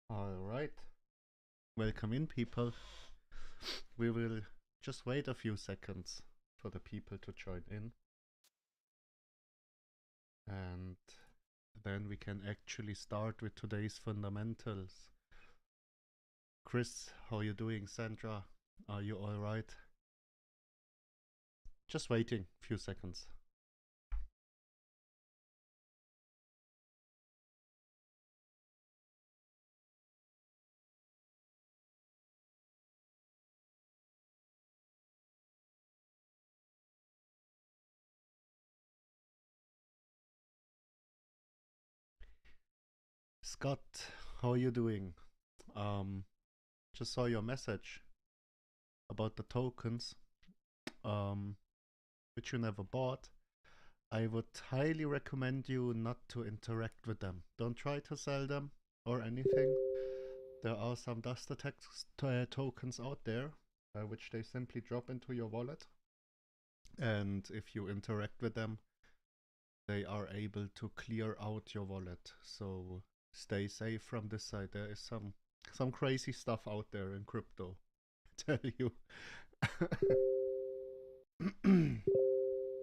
All right. Welcome in, people. We will just wait a few seconds for the people to join in. And then we can actually start with today's fundamentals. Chris, how are you doing? Sandra, are you all right? Just waiting a few seconds. Scott, how are you doing? Just saw your message about the tokens, which you never bought. I would highly recommend you not to interact with them. Don't try to sell them or anything. There are some dust attack tokens out there, which they simply drop into your wallet. And if you interact with them, they are able to clear out your wallet. So stay safe from this side. There is some crazy stuff out there in crypto. I tell you.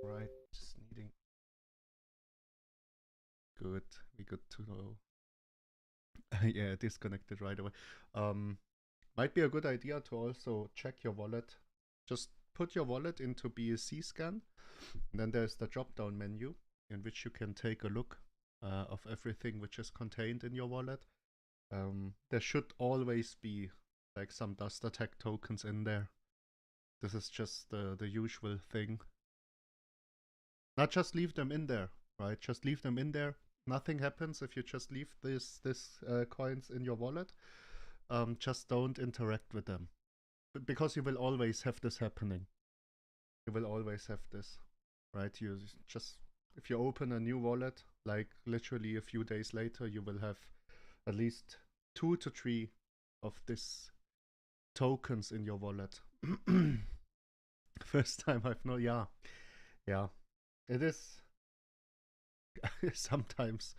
Right, just needing. Good, we good to know. Yeah, disconnected right away. Might be a good idea to also check your wallet. Just put your wallet into BSC scan. And then there's the drop down menu in which you can take a look of everything which is contained in your wallet. There should always be like some dust attack tokens in there. This is just the usual thing. Not just leave them in there, right? Just leave them in there. Nothing happens if you just leave this coins in your wallet. Just don't interact with them, because you will always have this happening. You will always have this, right? You just, if you open a new wallet, like literally a few days later, you will have at least 2 to 3 of this tokens in your wallet. First time I've known, yeah, it is sometimes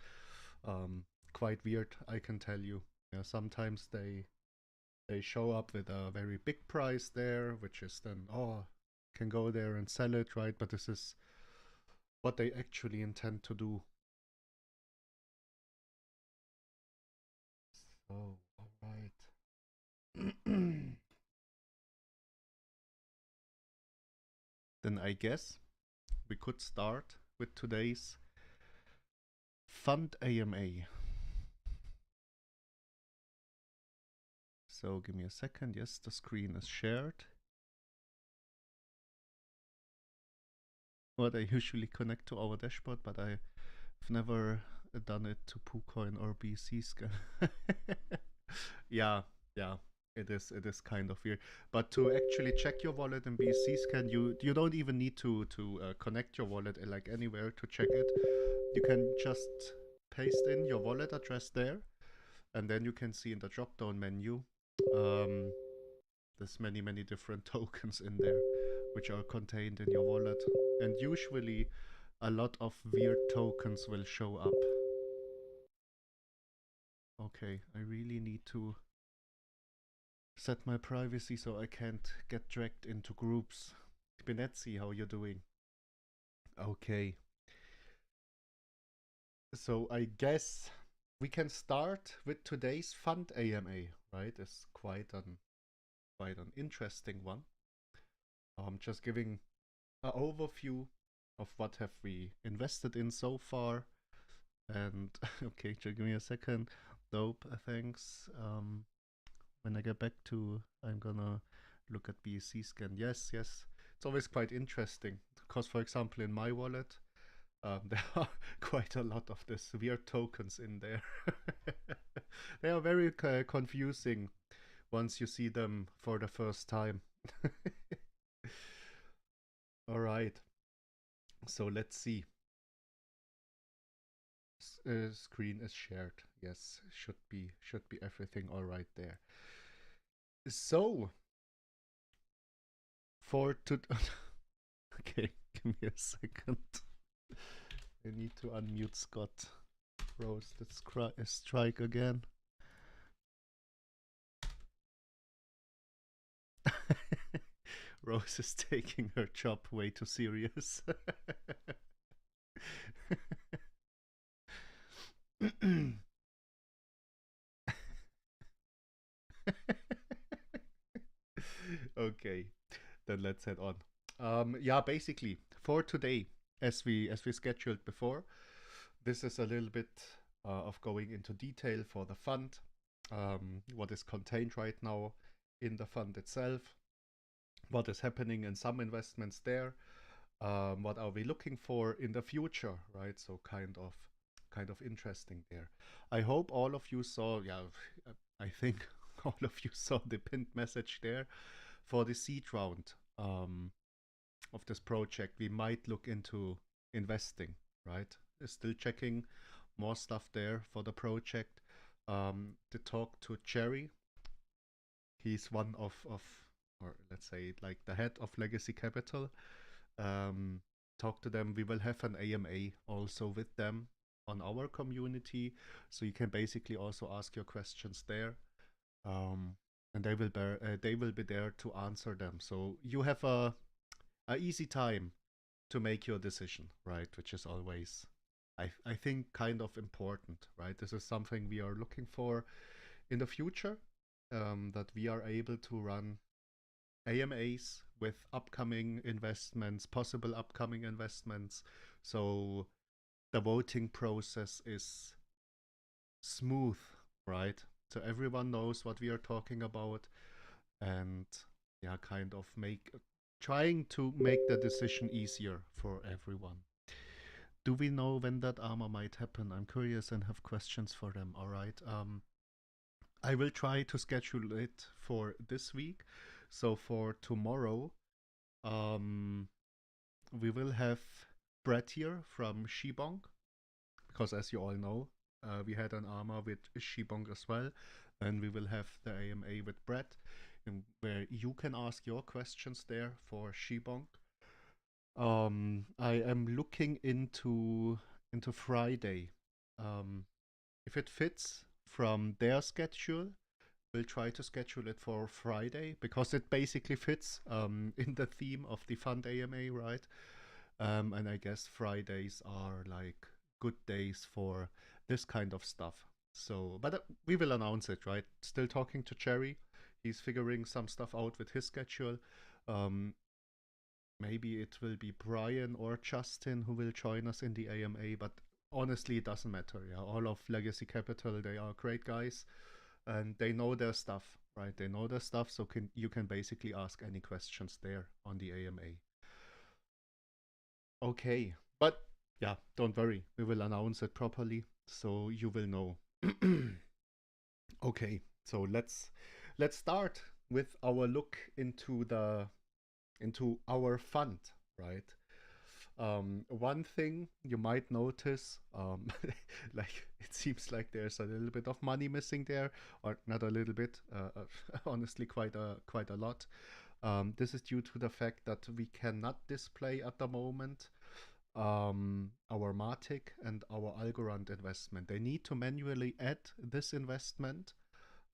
quite weird, I can tell you. Yeah, sometimes they show up with a very big price there, which is then, can go there and sell it, right? But this is what they actually intend to do. So, all right. Then I guess we could start with today's Fund AMA. So give me a second. Yes, the screen is shared. What I usually connect to our dashboard, but I've never done it to Poocoin or BC scan. yeah, it is kind of weird. But to actually check your wallet in BC scan, you don't even need to connect your wallet like anywhere to check it. You can just paste in your wallet address there, and then you can see in the drop down menu there's many different tokens in there which are contained in your wallet, and usually a lot of weird tokens will show up. Okay, I really need to set my privacy so I can't get dragged into groups. Spinezzi, how you doing? Okay. So I guess we can start with today's Fund AMA, right? It's quite an interesting one. Just giving an overview of what have we invested in so far. And okay, just give me a second. Dope, thanks. When I get back to, I'm gonna look at BSC scan. Yes, it's always quite interesting because, for example, in my wallet, there are quite a lot of this weird tokens in there. They are very confusing once you see them for the first time. All right, so let's see. Screen is shared. Yes, should be everything all right there. So for to okay, give me a second. I need to unmute Scott. Roasted strike again. Rose is taking her job way too serious. Okay, then let's head on. Yeah, basically for today, as we scheduled before, this is a little bit of going into detail for the fund, what is contained right now in the fund itself, what is happening in some investments there, what are we looking for in the future, right? So kind of interesting there. I hope all of you saw, yeah, I think all of you saw the pinned message there for the seed round of this project. We might look into investing, right? Still checking more stuff there for the project. To talk to Jerry, he's one of or let's say like the head of Legacy Capital. um, Talk to them. We will have an AMA also with them on our community, so you can basically also ask your questions there, um, and they will be there to answer them. So you have a easy time to make your decision, right? Which is always, I think, kind of important, right? This is something we are looking for in the future, that we are able to run AMAs with upcoming investments, possible upcoming investments. So the voting process is smooth, right? So everyone knows what we are talking about, and yeah, kind of trying to make the decision easier for everyone. Do we know when that armor might happen? I'm curious and have questions for them. All right. I will try to schedule it for this week. So for tomorrow, um, we will have Brett here from Shibong, because as you all know, we had an armor with Shibong as well, and we will have the AMA with Brett, where you can ask your questions there for Shibong. I am looking into Friday. If it fits from their schedule, we'll try to schedule it for Friday, because it basically fits in the theme of the Fund AMA, right? And I guess Fridays are like good days for this kind of stuff. So, but we will announce it, right? Still talking to Cherry. He's figuring some stuff out with his schedule. Um, Maybe it will be Brian or Justin who will join us in the AMA, but honestly, it doesn't matter. Yeah, all of Legacy Capital, they are great guys, and they know their stuff, right? They know their stuff, so you can basically ask any questions there on the AMA. Okay, but yeah, don't worry, we will announce it properly, so you will know. Okay, so let's start with our look into our fund, right? One thing you might notice, like it seems like there's a little bit of money missing there, or not a little bit, honestly, quite a lot. This is due to the fact that we cannot display at the moment our Matic and our Algorand investment. They need to manually add this investment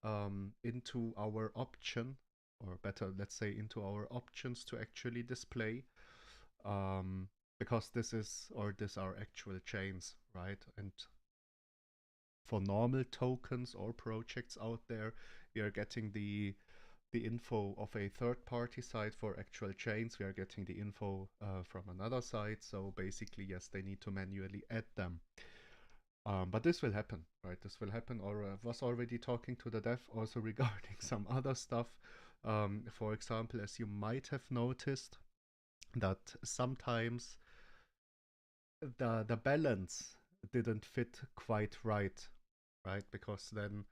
into our option, or better, let's say, into our options to actually display, because these are actual chains, right? And for normal tokens or projects out there, we are getting the info of a third-party site. For actual chains, we are getting the info from another site. So basically, yes, they need to manually add them. But this will happen, right? This will happen. Or I was already talking to the dev also regarding some other stuff. For example, as you might have noticed, that sometimes the balance didn't fit quite right, right? Because then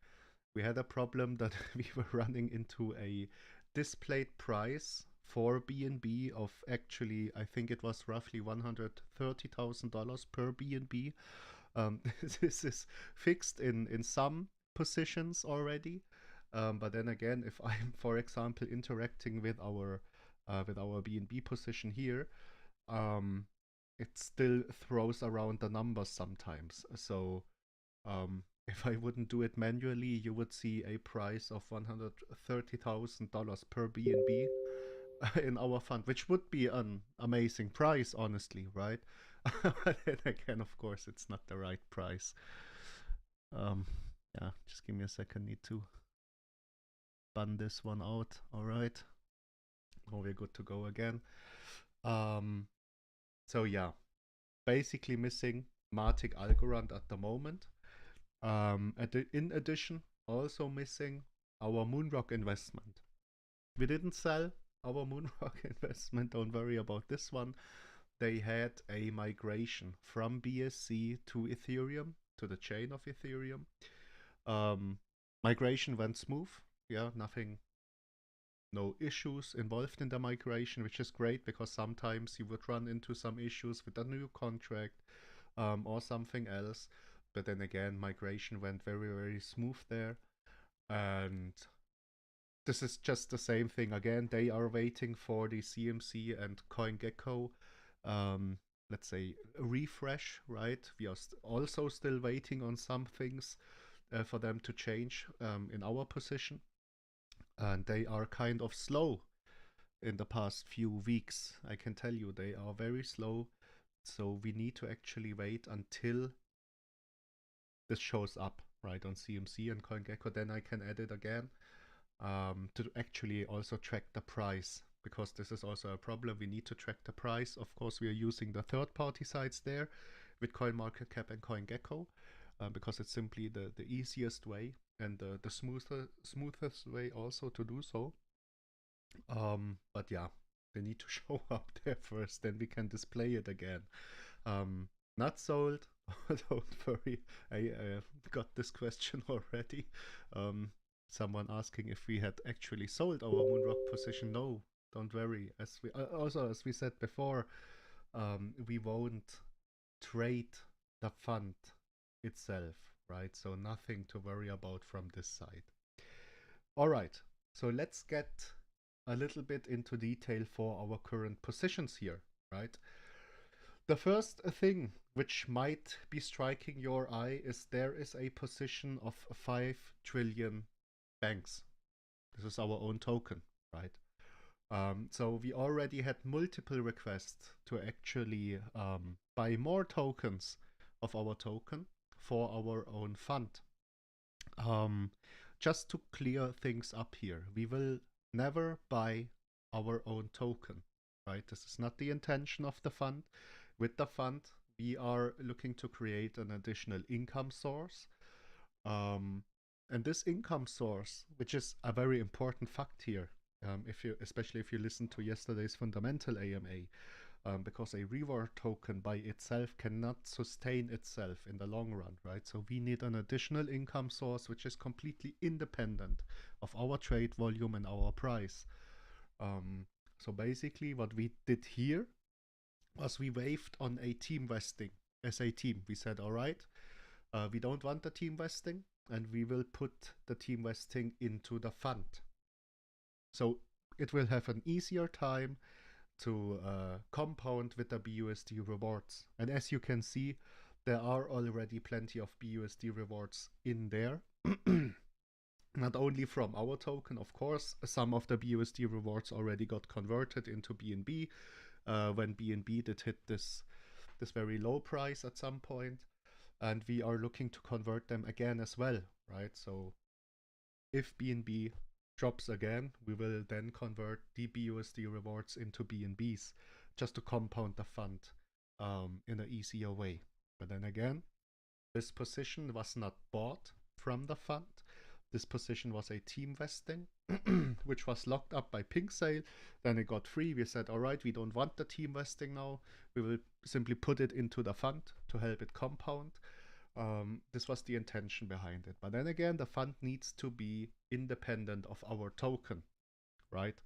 we had a problem that we were running into a displayed price for BNB of, actually, I think it was roughly $130,000 per BNB. This is fixed in some positions already, but then again, if I'm, for example, interacting with our BNB position here, it still throws around the numbers sometimes. So if I wouldn't do it manually, you would see a price of $130,000 per BNB in our fund, which would be an amazing price, honestly, right? But then again, of course, it's not the right price. Yeah, just give me a second. Need to bun this one out. All right. Oh, we're good to go again. So yeah, basically missing Matic Algorand at the moment. In addition, also missing our Moonrock investment. We didn't sell our Moonrock investment. Don't worry about this one. They had a migration from BSC to Ethereum, to the chain of Ethereum. Migration went smooth. Yeah, nothing, no issues involved in the migration, which is great because sometimes you would run into some issues with a new contract or something else. But then again, migration went very, very smooth there. And this is just the same thing again. They are waiting for the CMC and Coingecko, let's say, refresh, right? We are also still waiting on some things for them to change in our position. And they are kind of slow in the past few weeks. I can tell you they are very slow. So we need to actually wait until this shows up, right, on CMC and CoinGecko. Then I can edit again to actually also track the price, because this is also a problem. We need to track the price. Of course, we are using the third-party sites there with CoinMarketCap and CoinGecko because it's simply the easiest way and the smoothest way also to do so. But yeah, they need to show up there first, then we can display it again. Not sold. Don't worry. I got this question already. Someone asking if we had actually sold our Moonrock position. No, don't worry. As we also, as we said before, we won't trade the fund itself, right? So nothing to worry about from this side. All right. So let's get a little bit into detail for our current positions here, right? The first thing which might be striking your eye is there is a position of 5 trillion banks. This is our own token, right? So we already had multiple requests to actually buy more tokens of our token for our own fund. Just to clear things up here, we will never buy our own token, right? This is not the intention of the fund. With the fund, we are looking to create an additional income source. And this income source, which is a very important fact here, especially if you listen to yesterday's fundamental AMA, because a reward token by itself cannot sustain itself in the long run, right? So we need an additional income source which is completely independent of our trade volume and our price. So basically what we did here was we waived on a team vesting as a team. We said, all right, we don't want the team vesting, and we will put the team vesting into the fund. So it will have an easier time to compound with the BUSD rewards. And as you can see, there are already plenty of BUSD rewards in there. Not only from our token, of course, some of the BUSD rewards already got converted into BNB when BNB did hit this very low price at some point. And we are looking to convert them again as well, right? So if BNB drops again, we will then convert the BUSD rewards into BNBs just to compound the fund in an easier way. But then again, this position was not bought from the fund. This position was a team vesting, which was locked up by pink sale. Then it got free. We said, all right, we don't want the team vesting now. We will simply put it into the fund to help it compound. This was the intention behind it. But then again, the fund needs to be independent of our token, right?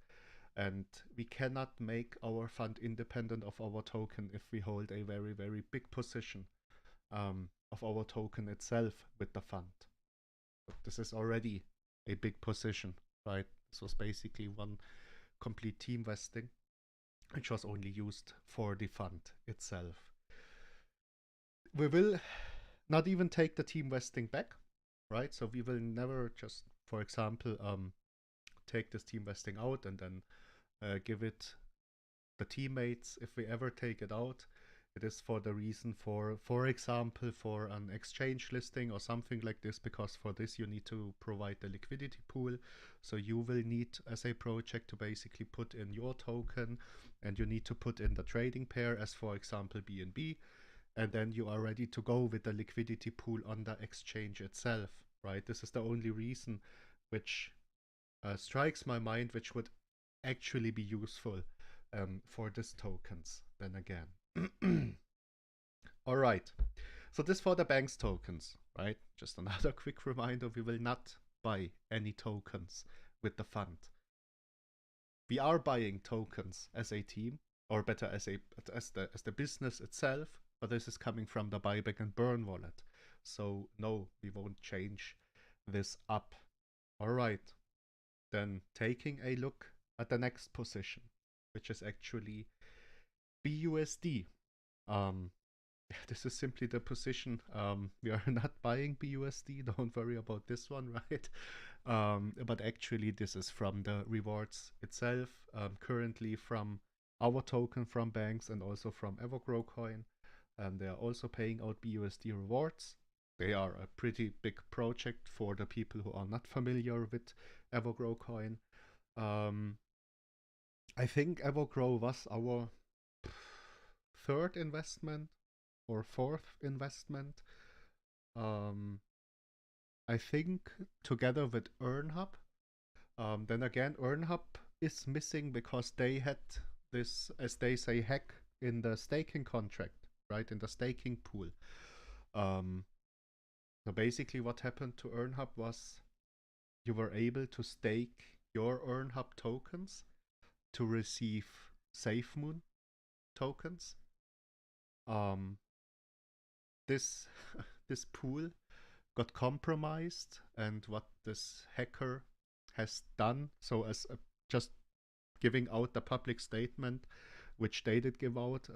And we cannot make our fund independent of our token if we hold a very, very big position of our token itself with the fund. But this is already a big position, right? This was basically one complete team vesting, which was only used for the fund itself. We will not even take the team vesting back. right? So we will never just, for example, take this team vesting out and then give it the teammates. If we ever take it out, it is for the reason for example, for an exchange listing or something like this, because for this you need to provide the liquidity pool. So you will need, as a project, to basically put in your token, and you need to put in the trading pair as, for example, BNB, and then you are ready to go with the liquidity pool on the exchange itself, right? This is the only reason which strikes my mind, which would actually be useful for these tokens then again. All right, so this for the bank's tokens, right? Just another quick reminder, we will not buy any tokens with the fund. We are buying tokens as a team, or better as the business itself, but this is coming from the buyback and burn wallet. So no, we won't change this up. All right, then taking a look at the next position, which is actually BUSD. This is simply the position. We are not buying BUSD, don't worry about this one, right? But actually this is from the rewards itself, currently from our token from banks and also from Evergrow Coin. They are also paying out BUSD rewards. They are a pretty big project for the people who are not familiar with Evergrow Coin. I think Evergrow was our third investment or fourth investment. I think together with EarnHub. Then again, EarnHub is missing because they had this, as they say, hack in the staking contract, right? In the staking pool. So basically what happened to EarnHub was you were able to stake your EarnHub tokens to receive SafeMoon tokens. This pool got compromised, and what this hacker has done, so as just giving out the public statement, which they did give out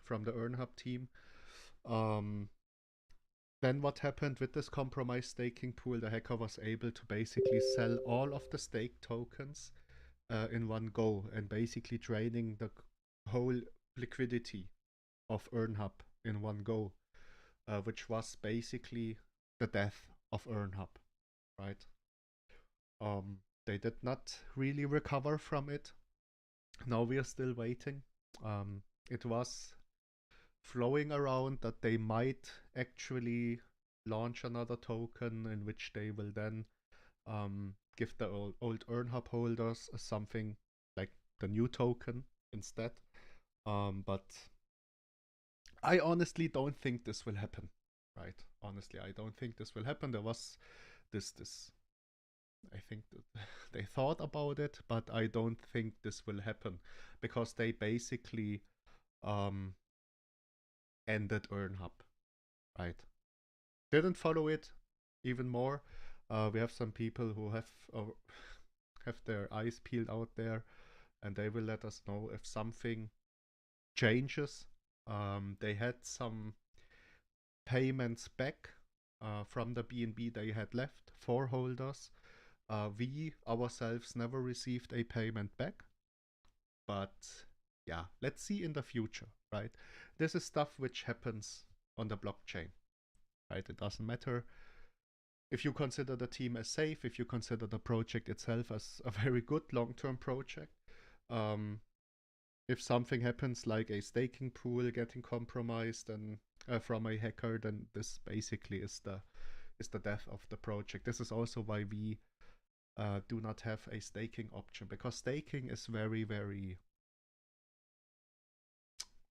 from the EarnHub team. Then what happened with this compromised staking pool, the hacker was able to basically sell all of the stake tokens in one go, and basically draining the whole liquidity of EarnHub in one go, which was basically the death of EarnHub, right? They did not really recover from it. Now we are still waiting. It was flowing around that they might actually launch another token in which they will then give the old EarnHub holders something like the new token instead. But I honestly don't think this will happen, right? Honestly, I don't think this will happen. There was this I think that they thought about it, but I don't think this will happen because they basically ended EarnHub, right? Didn't follow it even more. We have some people who have their eyes peeled out there, and they will let us know if something changes. They had some payments back from the BNB they had left for holders. We ourselves never received a payment back, but yeah, let's see in the future, right? This is stuff which happens on the blockchain, right? It doesn't matter if you consider the team as safe, if you consider the project itself as a very good long-term project. If something happens like a staking pool getting compromised and from a hacker, then this basically is the death of the project. This is also why we do not have a staking option, because staking is very, very,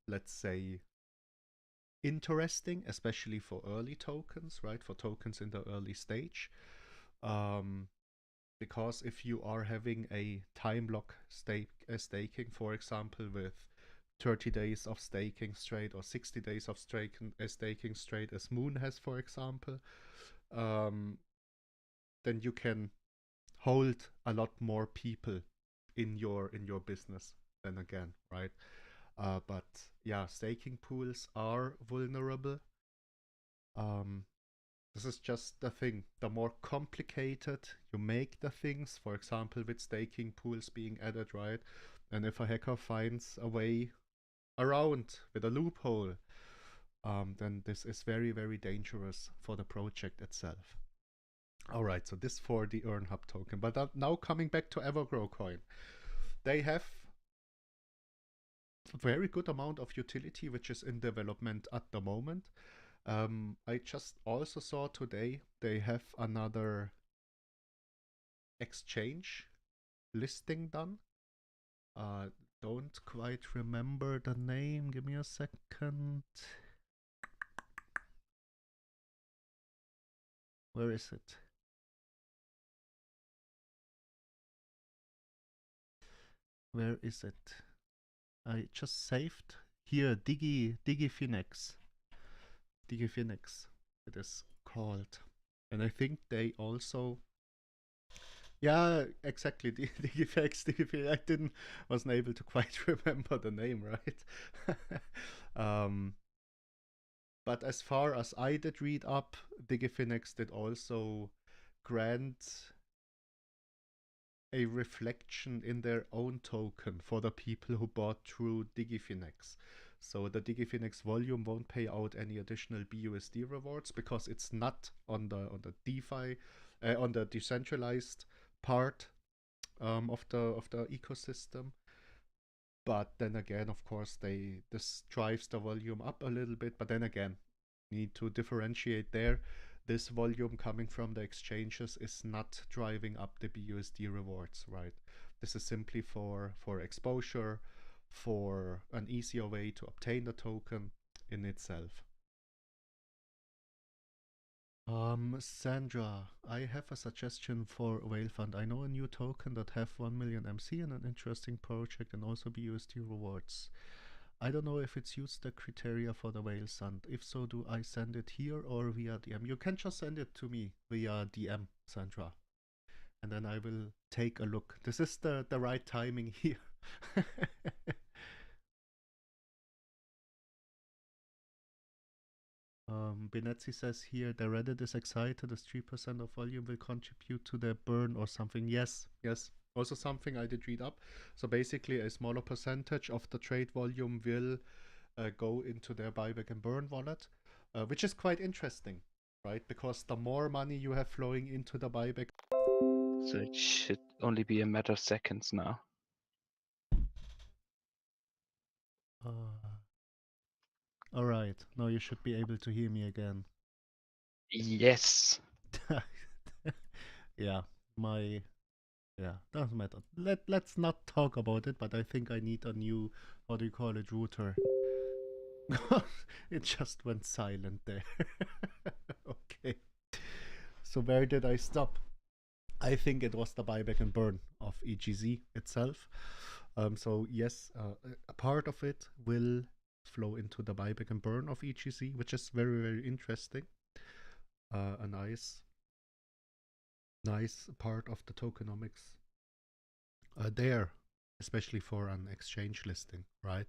let's say, interesting, especially for early tokens, right? For tokens in the early stage. Because if you are having a time lock staking, for example, with 30 days of staking straight or 60 days of staking straight, as Moon has, for example, then you can hold a lot more people in your business then again, right? But yeah, staking pools are vulnerable. This is just the thing. The more complicated you make the things, for example, with staking pools being added, right? And if a hacker finds a way around with a loophole, then this is very, very dangerous for the project itself. All right, so this for the EarnHub token. But now coming back to Evergrow coin, they have a very good amount of utility, which is in development at the moment. I just also saw today they have another exchange listing done. Don't quite remember the name. Give me a second. Where is it? Where is it? I just saved here. Digifinex. Digifinex. It is called, and I think they also. Yeah, exactly. Digifax, I wasn't able to quite remember the name, right? But as far as I did read up, Digifinex did also grant a reflection in their own token for the people who bought through Digifinex. So the Digifinex volume won't pay out any additional BUSD rewards because it's not on the DeFi, on the decentralized part of the ecosystem. But then again, of course, this drives the volume up a little bit. But then again, need to differentiate there. This volume coming from the exchanges is not driving up the BUSD rewards, right? This is simply for exposure, for an easier way to obtain the token in itself. Sandra, I have a suggestion for Whale Fund. I know a new token that have 1 million MC and an interesting project and also BUSD rewards. I don't know if it's used the criteria for the Whale Fund. If so, do I send it here or via DM? You can just send it to me via DM, Sandra. And then I will take a look. This is the right timing here. Benetzi says here, the Reddit is excited as 3% of volume will contribute to their burn or something. Yes, yes. Also something I did read up. So basically a smaller percentage of the trade volume will go into their buyback and burn wallet, which is quite interesting, right? Because the more money you have flowing into the buyback. So it should only be a matter of seconds now. All right, now you should be able to hear me again. Yes. Yeah, doesn't matter. Let's not talk about it, but I think I need a new, how do you call it, router. It just went silent there. Okay. So where did I stop? I think it was the buyback and burn of EGZ itself. So yes, a part of it will flow into the buyback and burn of EGZ, which is very, very interesting. A nice part of the tokenomics there, especially for an exchange listing, right?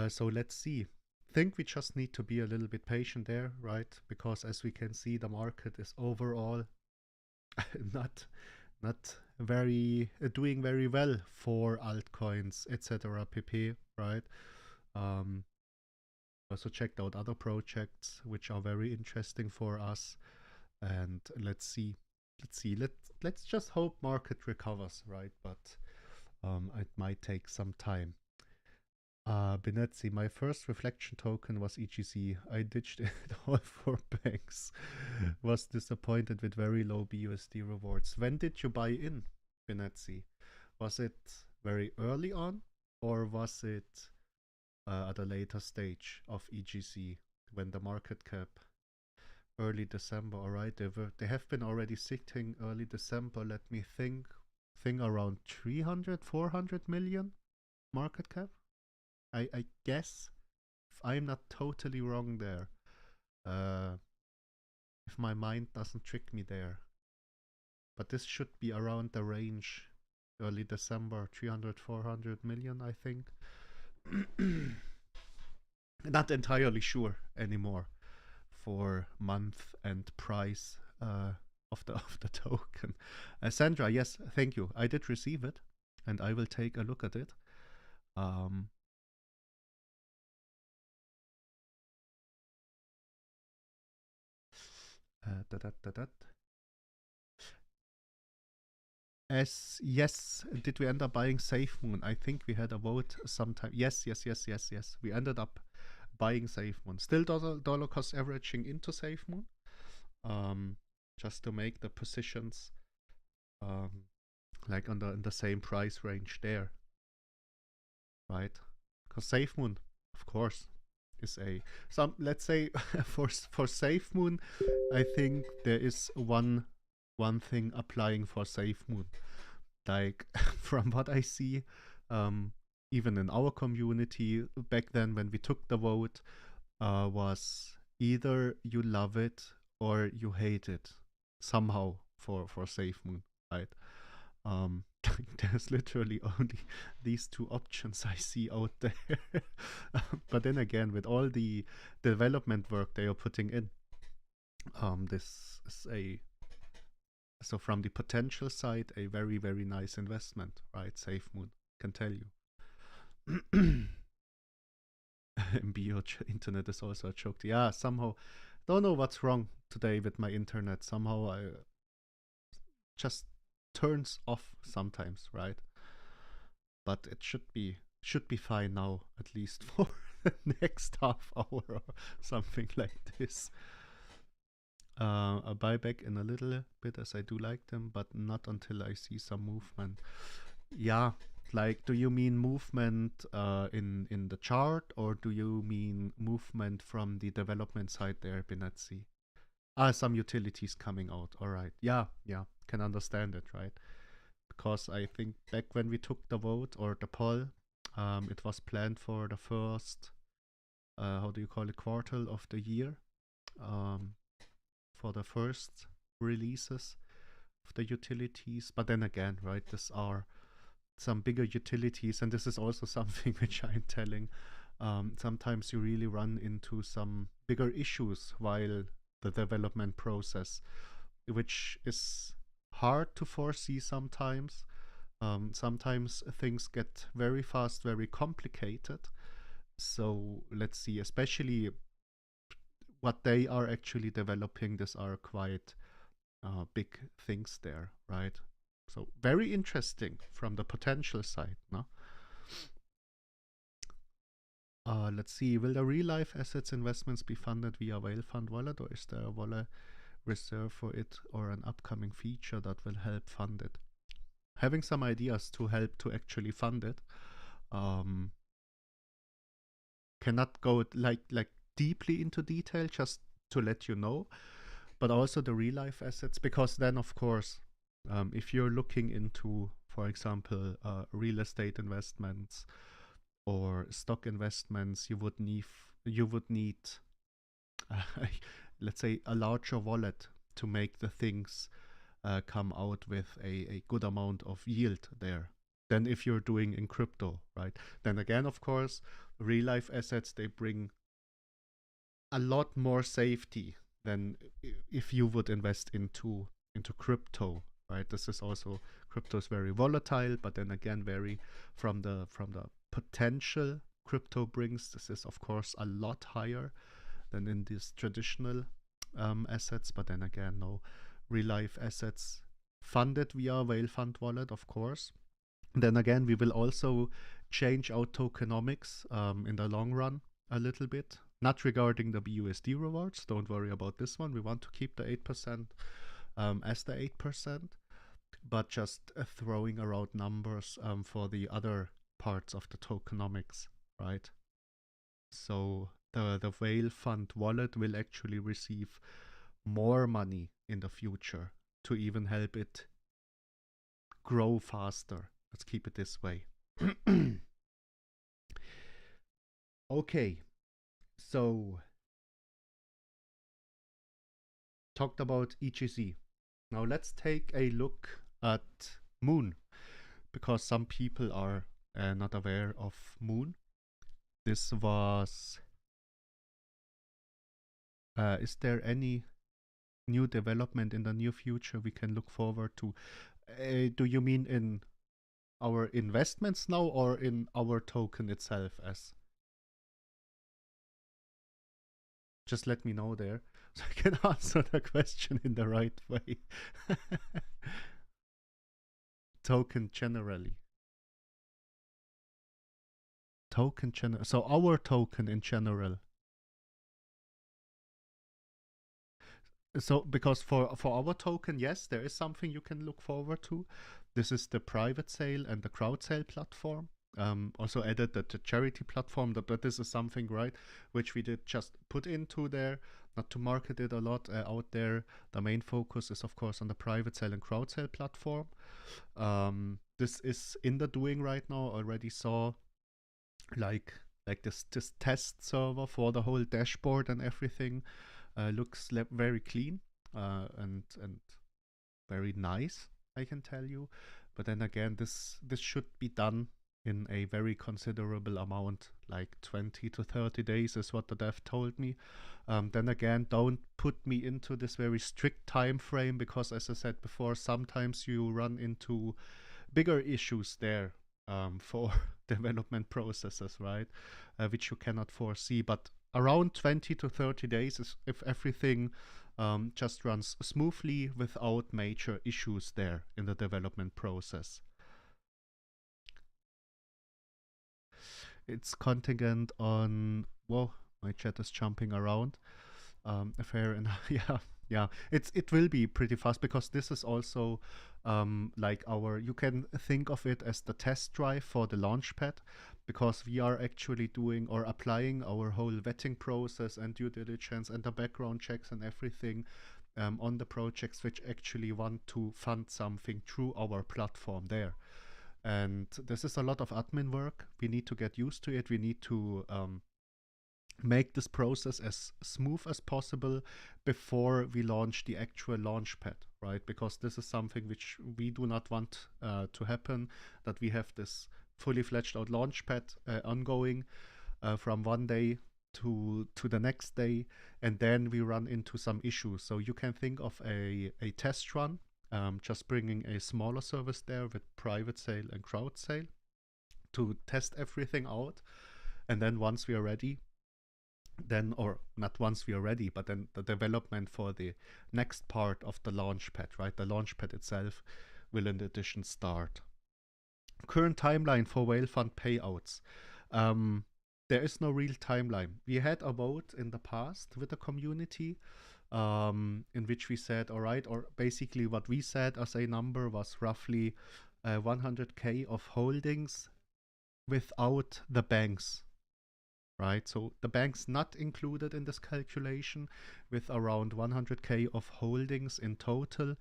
So let's see. Think we just need to be a little bit patient there, right? Because as we can see, the market is overall not very doing very well for altcoins, etc. pp. Right? Also checked out other projects which are very interesting for us, and let's see. Let's just hope market recovers, right? But it might take some time. Benetzi, my first reflection token was EGC. I ditched it all for banks. Was disappointed with very low BUSD rewards. When did you buy in, Benetzi? Was it very early on, or was it at a later stage of EGC when the market cap early December? All right, they have been already sitting early December. Let me think around 300, 400 million market cap. I guess, if I'm not totally wrong there, if my mind doesn't trick me there. But this should be around the range, early December, 300, 400 million, I think. Not entirely sure anymore for month and price of the token. Sandra, yes, thank you. I did receive it, and I will take a look at it. Yes, did we end up buying SafeMoon? I think we had a vote sometime. Yes. We ended up buying SafeMoon. Still dollar cost averaging into SafeMoon. Just to make the positions like in the same price range there. Right? Because SafeMoon, of course, is let's say for SafeMoon, I think there is one thing applying for SafeMoon. Like from what I see, even in our community back then when we took the vote, was either you love it or you hate it somehow for SafeMoon, right? There's literally only these two options I see out there. But then again, with all the development work they are putting in, this is so from the potential side, a very, very nice investment, right? SafeMoon, can tell you. MBO internet is also a joke. Yeah, somehow, don't know what's wrong today with my internet. Somehow I just turns off sometimes, right? But it should be fine now, at least for the next half hour or something like this. A buyback in a little bit, as I do like them, but not until I see some movement. Yeah, like, do you mean movement in the chart, or do you mean movement from the development side there, Binetzi? Some utilities coming out. All right. Yeah, can understand it, right? Because I think back when we took the vote or the poll, it was planned for the first, how do you call it, quarter of the year, for the first releases of the utilities. But then again, right, these are some bigger utilities, and this is also something which I'm telling. Sometimes you really run into some bigger issues while the development process, which is hard to foresee sometimes. Sometimes things get very fast, very complicated. So let's see, especially what they are actually developing, these are quite big things there, right? So very interesting from the potential side, no? Let's see, will the real life assets investments be funded via Whale Fund wallet, or is there a wallet reserved for it, or an upcoming feature that will help fund it? Having some ideas to help to actually fund it. Cannot go like deeply into detail, just to let you know, but also the real life assets, because then of course, if you're looking into, for example, real estate investments or stock investments, you would need let's say a larger wallet to make the things come out with a good amount of yield there than if you're doing in crypto, right? Then again, of course, real life assets, they bring a lot more safety than if you would invest into crypto, right? This is also, crypto is very volatile, but then again, very from the potential crypto brings, this is of course a lot higher than in these traditional assets. But then again, no, real life assets funded via Whale Fund wallet, of course. Then again, we will also change our tokenomics in the long run a little bit. Not regarding the BUSD rewards, don't worry about this one. We want to keep the 8% as the 8%, but just throwing around numbers for the other parts of the tokenomics, right? So the Whale Fund wallet will actually receive more money in the future to even help it grow faster. Let's keep it this way. Okay, so talked about EGC. Now let's take a look at Moon, because some people are not aware of Moon. This was Is there any new development in the near future we can look forward to? Do you mean in our investments now or in our token itself? As just let me know there so I can answer the question in the right way. Token generally. Token general. So our token in general. So because for our token, yes, there is something you can look forward to. This is the private sale and the crowd sale platform. Also added the charity platform, but this is something, right, which we did just put into there, not to market it a lot out there. The main focus is, of course, on the private sale and crowd sale platform. This is in the doing right now. Already saw like this test server for the whole dashboard and everything. Looks very clean and very nice, I can tell you. But then again, this should be done in a very considerable amount, like 20 to 30 days is what the dev told me. Then again, don't put me into this very strict time frame, because as I said before, sometimes you run into bigger issues there for development processes, right? Which you cannot foresee. But around 20 to 30 days is if everything just runs smoothly without major issues there in the development process. It's contingent on, whoa, my chat is jumping around. Fair enough. Yeah. It will be pretty fast, because this is also like you can think of it as the test drive for the launchpad, because we are actually doing or applying our whole vetting process and due diligence and the background checks and everything on the projects which actually want to fund something through our platform there. And this is a lot of admin work. We need to get used to it. We need to make this process as smooth as possible before we launch the actual launchpad, right? Because this is something which we do not want to happen, that we have this fully fledged out launchpad ongoing from one day to the next day, and then we run into some issues. So you can think of a test run, just bringing a smaller service there with private sale and crowd sale to test everything out. And then once we are ready, then, or not once we are ready, but then the development for the next part of the launchpad, right? The launchpad itself will in addition start. Current timeline for whale fund payouts. There is no real timeline. We had a vote in the past with the community in which we said, all right, or basically what we said as a number was roughly 100K of holdings without the banks, right? So the bank's not included in this calculation, with around 100K of holdings in total.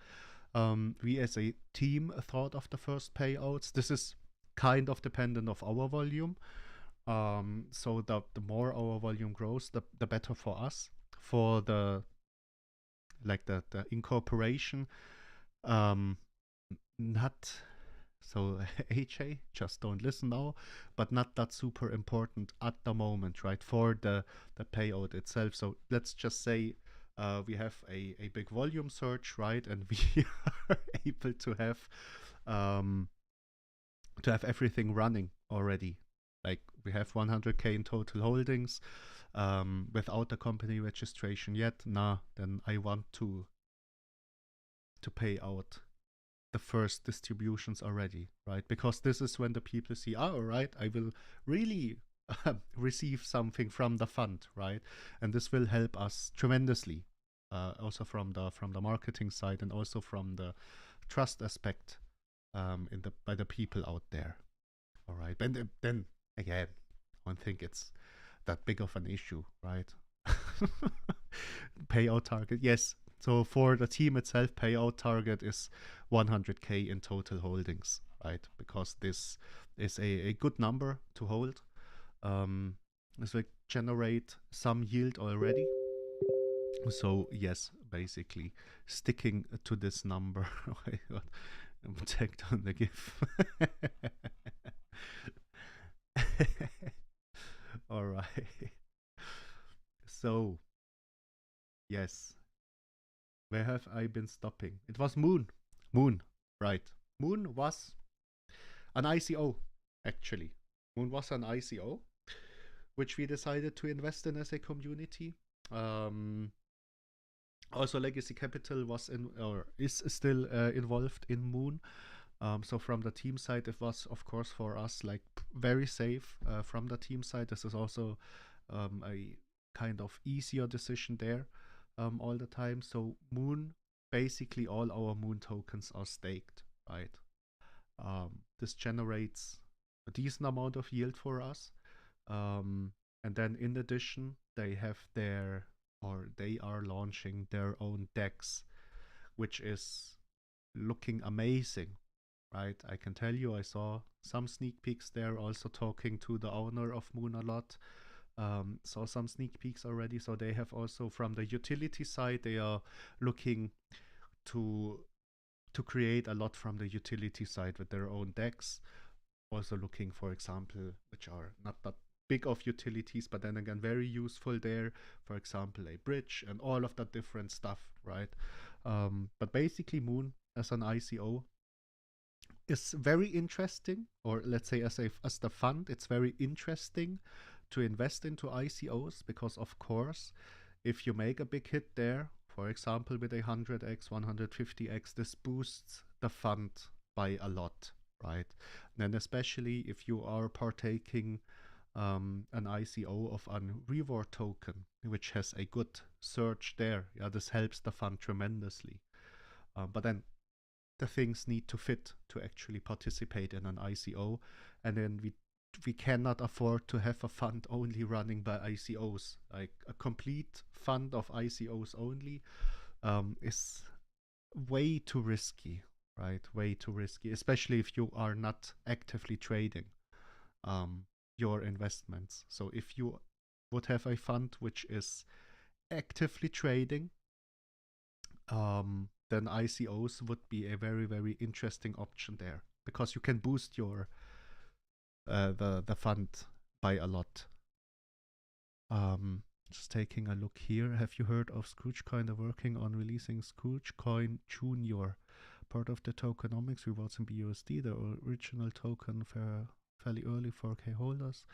We as a team thought of the first payouts. This is kind of dependent of our volume. So the more our volume grows, the better for us. For the incorporation, not so HA, just don't listen now, but not that super important at the moment, right? For the payout itself. So let's just say we have a big volume surge, right? And we are able to have everything running already. Like we have 100K in total holdings without the company registration yet. Then I want to pay out the first distributions already, right? Because this is when the people see, all right, I will really receive something from the fund, right? And this will help us tremendously, also from the marketing side and also from the trust aspect by the people out there. All right, and then again, I don't think it's that big of an issue, right? Payout target, yes. So for the team itself, payout target is 100K in total holdings, right? Because this is a good number to hold. This will generate some yield already. So yes, basically sticking to this number. I'm tagged on the GIF. All right. So Yes. Where have I been stopping? It was Moon. Moon, right. Moon was an ICO, actually. Moon was an ICO, which we decided to invest in as a community. Also, Legacy Capital was or is still involved in Moon. So from the team side, it was, of course, for us like very safe. From the team side, this is also a kind of easier decision there all the time. So Moon, basically all our Moon tokens are staked, right? This generates a decent amount of yield for us. And then in addition, they are launching their own DEX, which is looking amazing, right? I can tell you, I saw some sneak peeks there, also talking to the owner of Moon a lot. Saw some sneak peeks already. So they have also, from the utility side, they are looking to create a lot from the utility side with their own DEX. Also looking, for example, which are not that big of utilities, but then again very useful there. For example, a bridge and all of that different stuff, right? But basically, Moon as an ICO is very interesting, or let's say as the fund, it's very interesting to invest into ICOs because, of course, if you make a big hit there, for example, with 100x, 150x, this boosts the fund by a lot, right? And especially if you are partaking an ICO of a reward token, which has a good surge there, yeah, this helps the fund tremendously. But then the things need to fit to actually participate in an ICO, and then we cannot afford to have a fund only running by ICOs. Like a complete fund of ICOs only is way too risky, right? Way too risky, especially if you are not actively trading your investments. So if you would have a fund which is actively trading, then ICOs would be a very, very interesting option there, because you can boost your the fund by a lot. Just taking a look here. Have you heard of Scroogecoin? They're working on releasing Scroogecoin Junior, part of the tokenomics rewards in BUSD, the original token fairly early for K holders.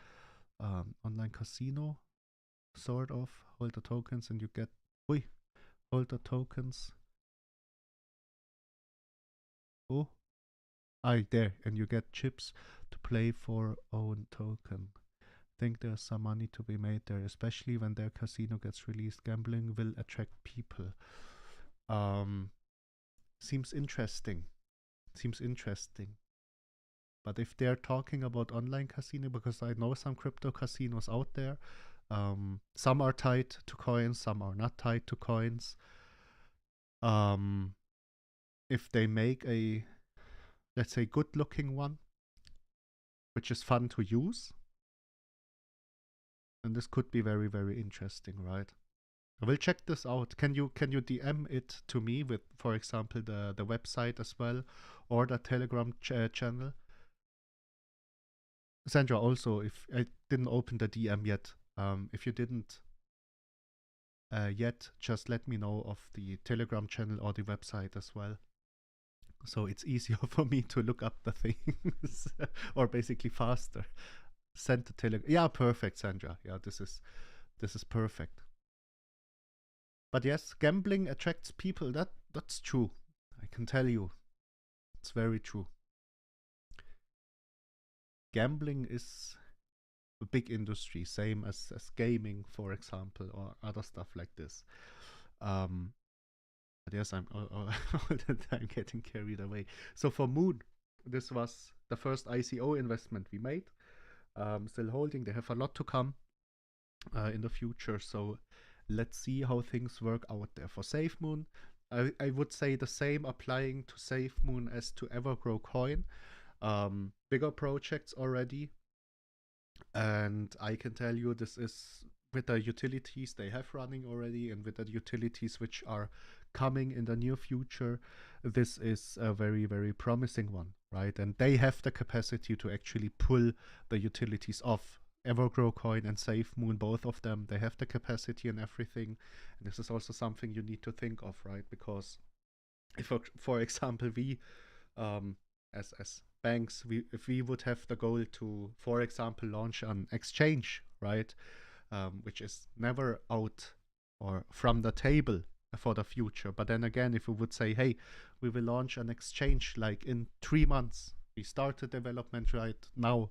Online casino, sort of. Hold the tokens and you get hold the tokens. Oh, there, and you get chips to play for own token. Think there's some money to be made there, especially when their casino gets released. Gambling will attract people. Seems interesting. But if they're talking about online casino, because I know some crypto casinos out there, some are tied to coins, some are not tied to coins. If they make a, let's say, good looking one, which is fun to use, and this could be very, very interesting, right? I will check this out. Can you DM it to me with, for example, the website as well, or the Telegram channel? Sandra, also, if I didn't open the DM yet, if you didn't yet, just let me know of the Telegram channel or the website as well. So it's easier for me to look up the things, or basically faster. Send the Telegram. Yeah, perfect, Sandra. Yeah, this is perfect. But yes, gambling attracts people. That's true. I can tell you, it's very true. Gambling is a big industry, same as gaming, for example, or other stuff like this. But yes, I'm all the time getting carried away. So for Moon, this was the first ICO investment we made. Still holding. They have a lot to come in the future. So let's see how things work out there. For SafeMoon, I would say the same applying to SafeMoon as to Evergrow Coin. Bigger projects already. And I can tell you this is with the utilities they have running already, and with the utilities which are coming in the near future, this is a very, very promising one, right? And they have the capacity to actually pull the utilities off Evergrow Coin and SafeMoon, both of them, they have the capacity and everything. And this is also something you need to think of, right? Because if, for example, we, as banks, if we would have the goal to, for example, launch an exchange, right, which is never out or from the table for the future. But then again, if we would say, hey, we will launch an exchange like in 3 months, we started development right now.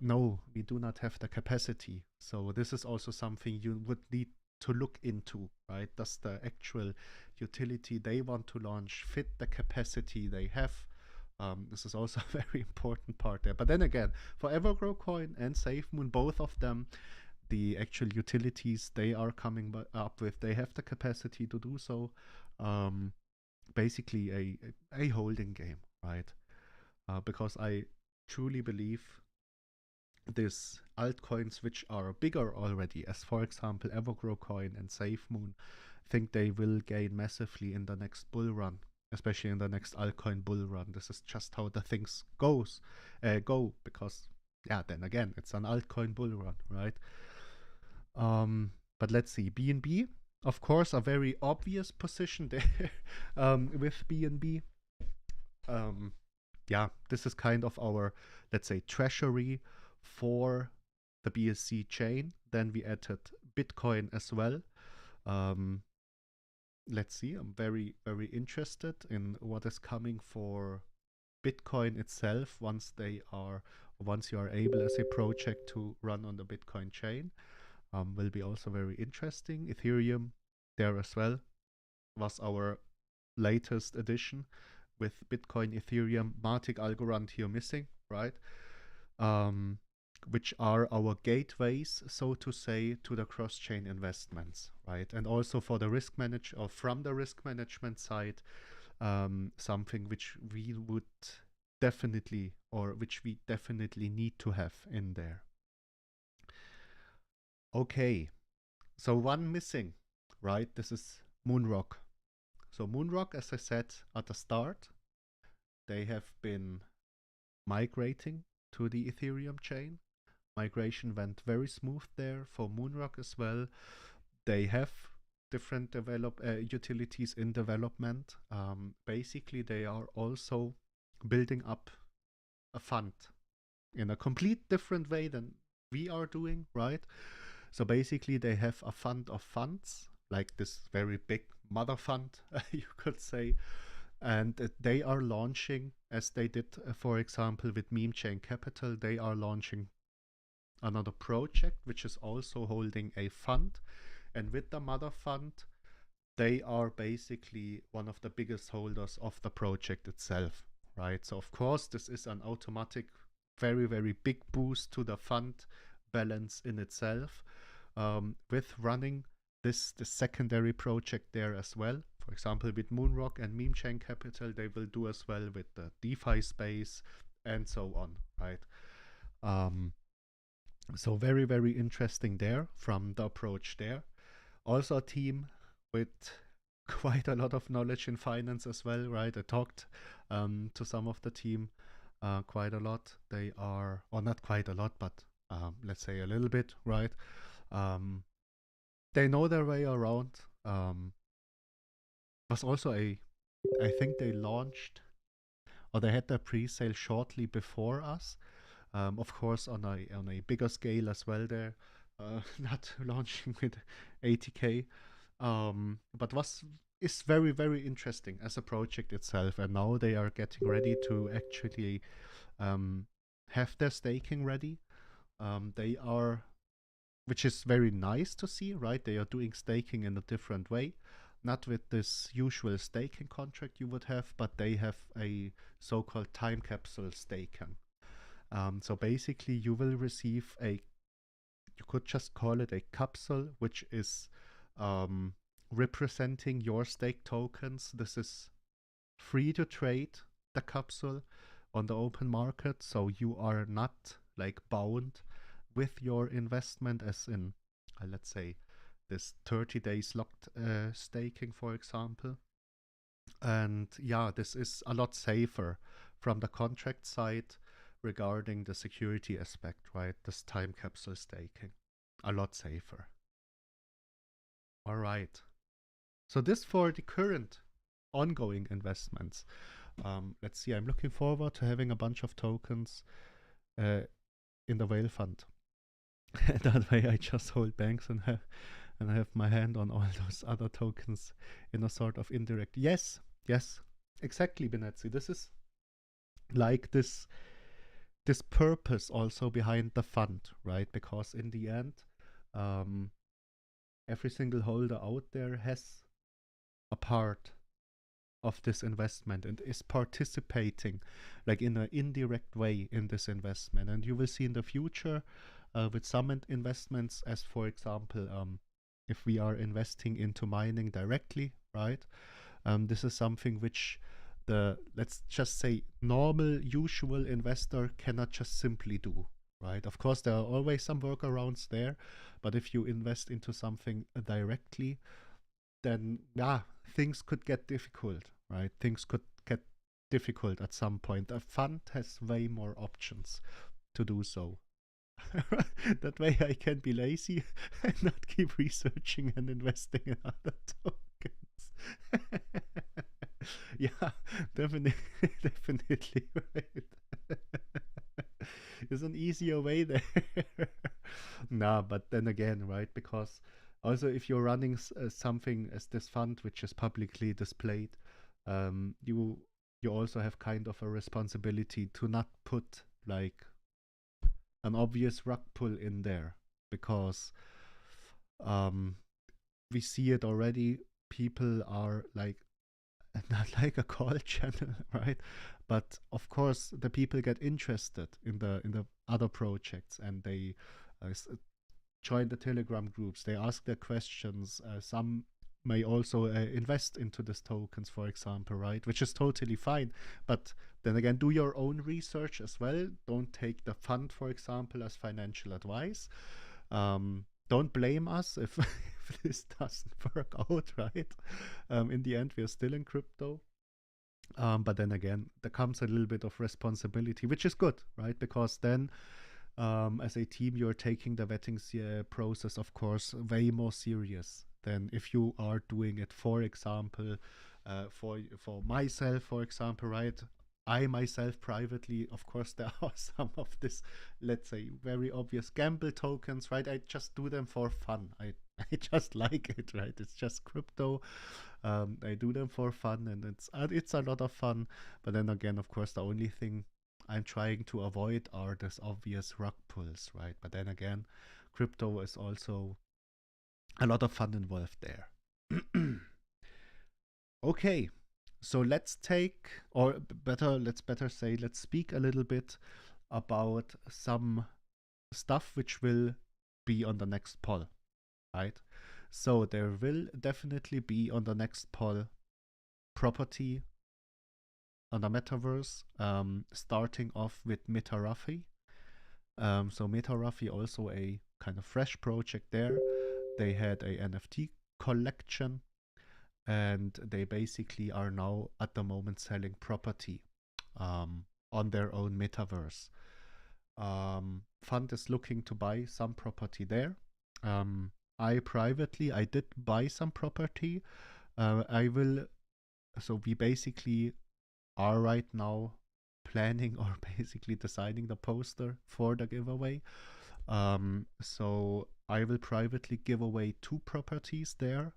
No, we do not have the capacity. So this is also something you would need to look into, right? Does the actual utility they want to launch fit the capacity they have? This is also a very important part there. But then again, for Evergrow Coin and SafeMoon, both of them, the actual utilities they are coming up with, they have the capacity to do so. Basically a holding game, right? Because I truly believe these altcoins which are bigger already, as for example Evergrow Coin and SafeMoon, think they will gain massively in the next bull run, especially in the next altcoin bull run. This is just how the things go, because yeah, then again, it's an altcoin bull run, right? But let's see, BNB, of course, a very obvious position there with BNB. Yeah, this is kind of our, let's say, treasury for the BSC chain. Then we added Bitcoin as well. Let's see, I'm very, very interested in what is coming for Bitcoin itself once you are able as a project to run on the Bitcoin chain. Will be also very interesting. Ethereum there as well was our latest addition with Bitcoin, Ethereum, Matic, Algorand here missing, right? Which are our gateways, so to say, to the cross-chain investments, right? And also for the risk from the risk management side, something which we would definitely, or which we definitely need to have in there. Okay, so one missing, right? This is Moonrock. So Moonrock, as I said at the start, they have been migrating to the Ethereum chain. Migration went very smooth there for Moonrock as well. They have different utilities in development. Basically, they are also building up a fund in a complete different way than we are doing, right? So basically, they have a fund of funds, like this very big mother fund, you could say. And they are launching, as they did, for example, with Meme Chain Capital, they are launching another project, which is also holding a fund. And with the mother fund, they are basically one of the biggest holders of the project itself, right? So of course, this is an automatic, very, very big boost to the fund balance in itself, with running this secondary project there as well. For example, with Moonrock and Meme Chain Capital, they will do as well with the DeFi space and so on, right? So very, very interesting there from the approach there. Also a team with quite a lot of knowledge in finance as well, right? I talked to some of the team quite a lot. They are, or not quite a lot, but let's say a little bit, right? They know their way around. Was also I think they launched, or they had their pre-sale shortly before us. Of course, on a bigger scale as well there, not launching with 80k, but is very, very interesting as a project itself. And now they are getting ready to actually have their staking ready. They are, which is very nice to see, right? They are doing staking in a different way, not with this usual staking contract you would have, but they have a so-called time capsule staking. So basically you will receive you could just call it a capsule, which is representing your stake tokens. This is free to trade, the capsule, on the open market, so you are not like bound with your investment, as in, let's say, this 30 days locked staking, for example. And yeah, this is a lot safer from the contract side, regarding the security aspect, right? This time capsule staking. A lot safer. All right. So this for the current ongoing investments. Let's see, I'm looking forward to having a bunch of tokens in the whale fund. That way I just hold banks and have my hand on all those other tokens in a sort of indirect. Yes, exactly, Benetzi. This is like this purpose also behind the fund, right? Because in the end, every single holder out there has a part of this investment and is participating like in an indirect way in this investment. And you will see in the future with some investments, as for example, if we are investing into mining directly, right? This is something which the, let's just say, normal, usual investor cannot just simply do, right? Of course, there are always some workarounds there, but if you invest into something directly, then yeah, things could get difficult, right? Things could get difficult at some point. A fund has way more options to do so. That way I can be lazy and not keep researching and investing in other tokens. Yeah, definitely, definitely right. There's an easier way there. Nah, but then again, right? Because also if you're running something as this fund, which is publicly displayed, you also have kind of a responsibility to not put like an obvious rug pull in there, because we see it already. People are like, not like a call channel, right? But of course, the people get interested in the other projects, and they join the Telegram groups. They ask their questions. Some may also invest into these tokens, for example, right? Which is totally fine. But then again, do your own research as well. Don't take the fund, for example, as financial advice. Don't blame us if, if this doesn't work out, right? In the end, we are still in crypto. But then again, there comes a little bit of responsibility, which is good, right? Because then as a team, you're taking the vetting process, of course, way more serious than if you are doing it, for example, for myself, for example, right? I myself privately, of course, there are some of this, let's say, very obvious gamble tokens, right? I just do them for fun. I just like it, right? It's just crypto. I do them for fun, and it's a lot of fun. But then again, of course, the only thing I'm trying to avoid are these obvious rug pulls, right? But then again, crypto is also a lot of fun involved there. Okay, so let's take, or let's better say, let's speak a little bit about some stuff which will be on the next poll, right? So there will definitely be on the next poll property on the metaverse, starting off with Metarafi. So Metarafi, also a kind of fresh project there. They had a NFT collection, and they basically are now at the moment selling property on their own metaverse. Fund is looking to buy some property there. I privately, I did buy some property. So we basically are right now planning or basically designing the poster for the giveaway. So I will privately give away 2 properties there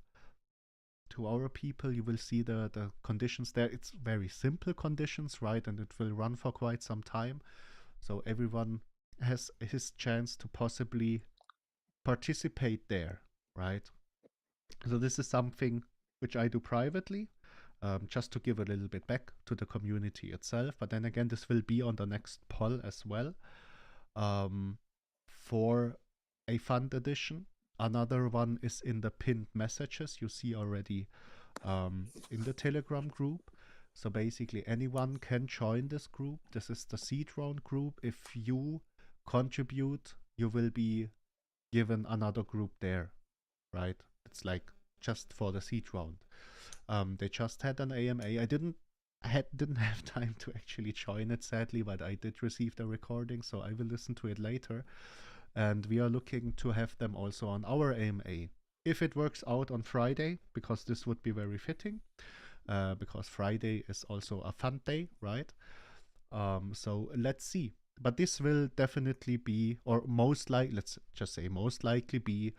to our people. You will see the conditions there. It's very simple conditions, right? And it will run for quite some time. So everyone has his chance to possibly participate there, right? So this is something which I do privately, just to give a little bit back to the community itself. But then again, this will be on the next poll as well, for a fund edition. Another one is in the pinned messages you see already in the Telegram group. So basically anyone can join this group. This is the seed round group. If you contribute, you will be given another group there, right? It's like just for the seed round. They just had an AMA. I didn't didn't have time to actually join it, sadly, but I did receive the recording, so I will listen to it later. And we are looking to have them also on our AMA. If it works out on Friday, because this would be very fitting, because Friday is also a fun day, right? So let's see. But this will definitely be, or most likely, let's just say most likely be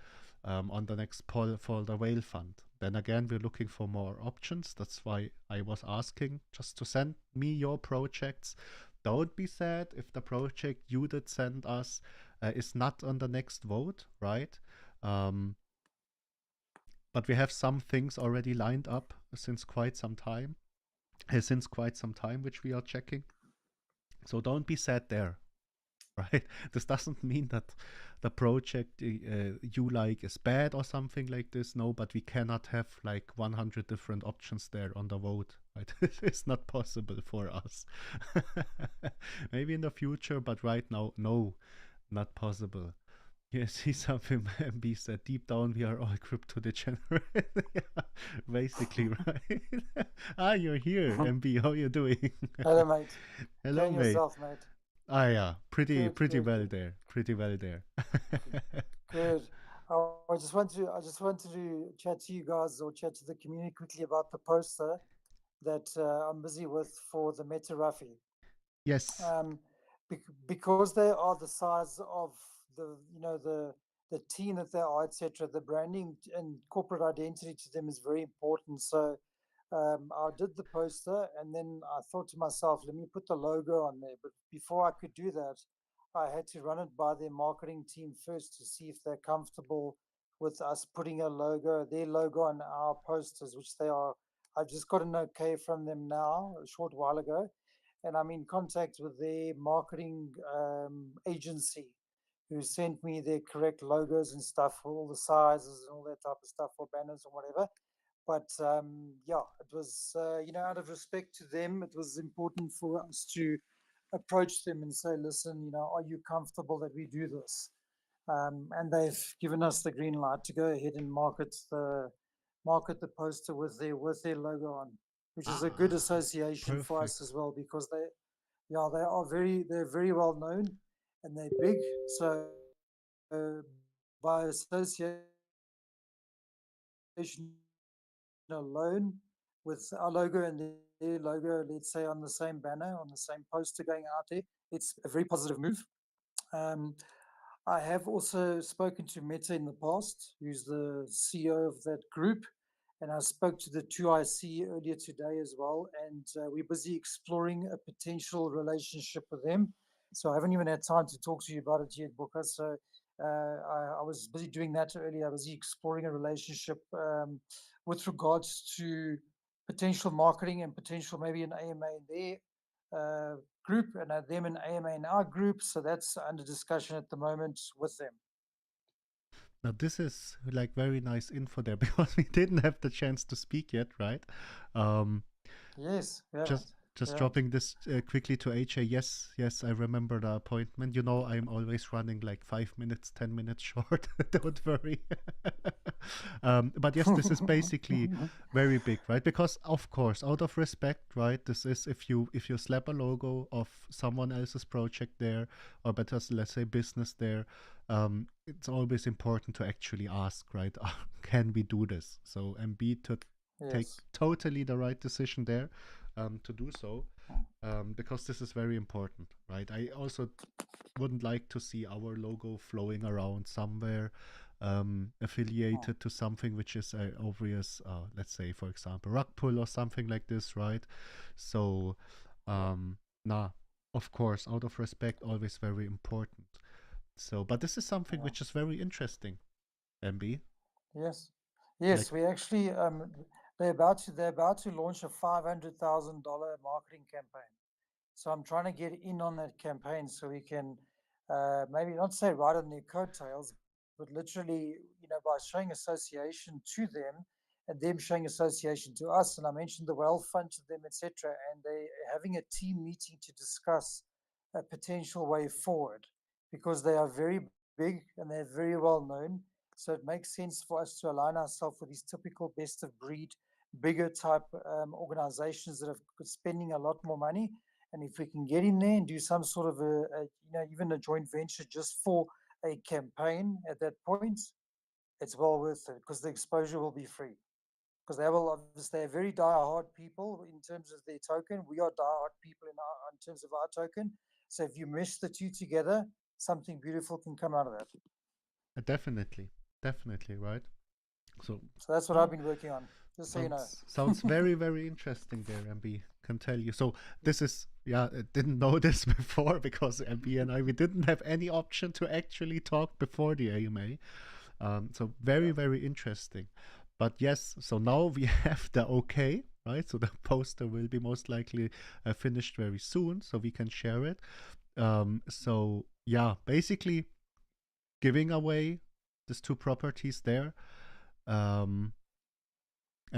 on the next poll for the whale fund. Then again, we're looking for more options. That's why I was asking just to send me your projects. Don't be sad if the project you did send us is not on the next vote, right? Um, but we have some things already lined up since quite some time, which we are checking. So don't be sad there, right? This doesn't mean that the project you like is bad or something like this. No, but we cannot have like 100 different options there on the vote, right? It's not possible for us. Maybe in the future, but right now, no, not possible. Yeah, see something MB said. Deep down, we are all crypto degenerate. Yeah, basically, right? You're here, MB. How you doing? Hello, mate. Hello, Can mate. yourself, mate. Yeah, pretty Good. well there. Pretty well there. Good. I just wanted to chat to you guys or chat to the community quickly about the poster that I'm busy with for the Meta Ruffy. Yes. Because they are the size of the team that they are, etc. The branding and corporate identity to them is very important. So I did the poster, and then I thought to myself, let me put the logo on there. But before I could do that, I had to run it by their marketing team first to see if they're comfortable with us putting their logo on our posters, which they are. I've just got an okay from them now, a short while ago, and I'm in contact with their marketing agency, who sent me their correct logos and stuff for all the sizes and all that type of stuff for banners or whatever. But yeah, it was out of respect to them, it was important for us to approach them and say, listen, are you comfortable that we do this? And they've given us the green light to go ahead and market the poster with their logo on, which is a good association for us as well, because they're very well known and they're big. So by association alone, with our logo and their logo, let's say on the same banner, on the same poster going out there, it's a very positive move. I have also spoken to Meta in the past, who's the CEO of that group, and I spoke to the 2IC earlier today as well, and we're busy exploring a potential relationship with them. So I haven't even had time to talk to you about it yet, Booker. So I was busy doing that earlier. I was exploring a relationship with regards to potential marketing and potential maybe an AMA in their group and them an AMA in our group. So that's under discussion at the moment with them. Now this is like very nice info there because we didn't have the chance to speak yet, right? Yes. Just dropping this quickly to HA. Yes, I remember the appointment. You know, I'm always running like 5 minutes, 10 minutes short. Don't worry. But yes, this is basically very big, right? Because of course, out of respect, right? This is if you slap a logo of someone else's project there, or better, let's say business there, it's always important to actually ask, right? Can we do this? So MB take totally the right decision there. To do so, because this is very important, right? I also wouldn't like to see our logo flowing around somewhere affiliated to something which is obvious, let's say, for example, rug pull or something like this, right? So, of course, out of respect, always very important. So, but this is something which is very interesting, MB. Yes, like, we actually they're about to launch a $500,000 marketing campaign. So I'm trying to get in on that campaign so we can maybe not say right on their coattails, but literally, by showing association to them and them showing association to us. And I mentioned the Wealth Fund to them, etc. And they're having a team meeting to discuss a potential way forward, because they are very big and they're very well known. So it makes sense for us to align ourselves with these typical best of breed bigger type organizations that are spending a lot more money. And if we can get in there and do some sort of even a joint venture just for a campaign at that point, it's well worth it because the exposure will be free. Because they will obviously, they're very die-hard people in terms of their token. We are die-hard people in terms of our token. So if you mesh the two together, something beautiful can come out of that. Definitely, right. So that's what I've been working on. Just so you know. Sounds very, very interesting there, MB, can tell you. So this is, I didn't know this before because MB and I, we didn't have any option to actually talk before the AMA. So very, very interesting. But yes, so now we have the okay, right? So the poster will be most likely finished very soon, so we can share it. So yeah, basically giving away these two properties there. And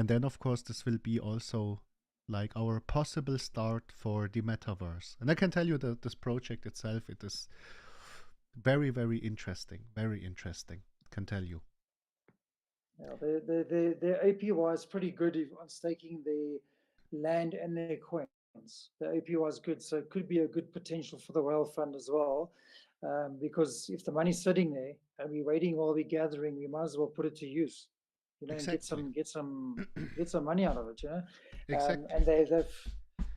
then, of course, this will be also like our possible start for the metaverse. And I can tell you that this project itself, it is very, very interesting. Very interesting, can tell you. Yeah, their APY is pretty good on staking their land and their coins. The APY is good, so it could be a good potential for the whale fund as well. Because if the money's sitting there and we're waiting while we're gathering, we might as well put it to use. Exactly. And get some money out of it, Exactly. And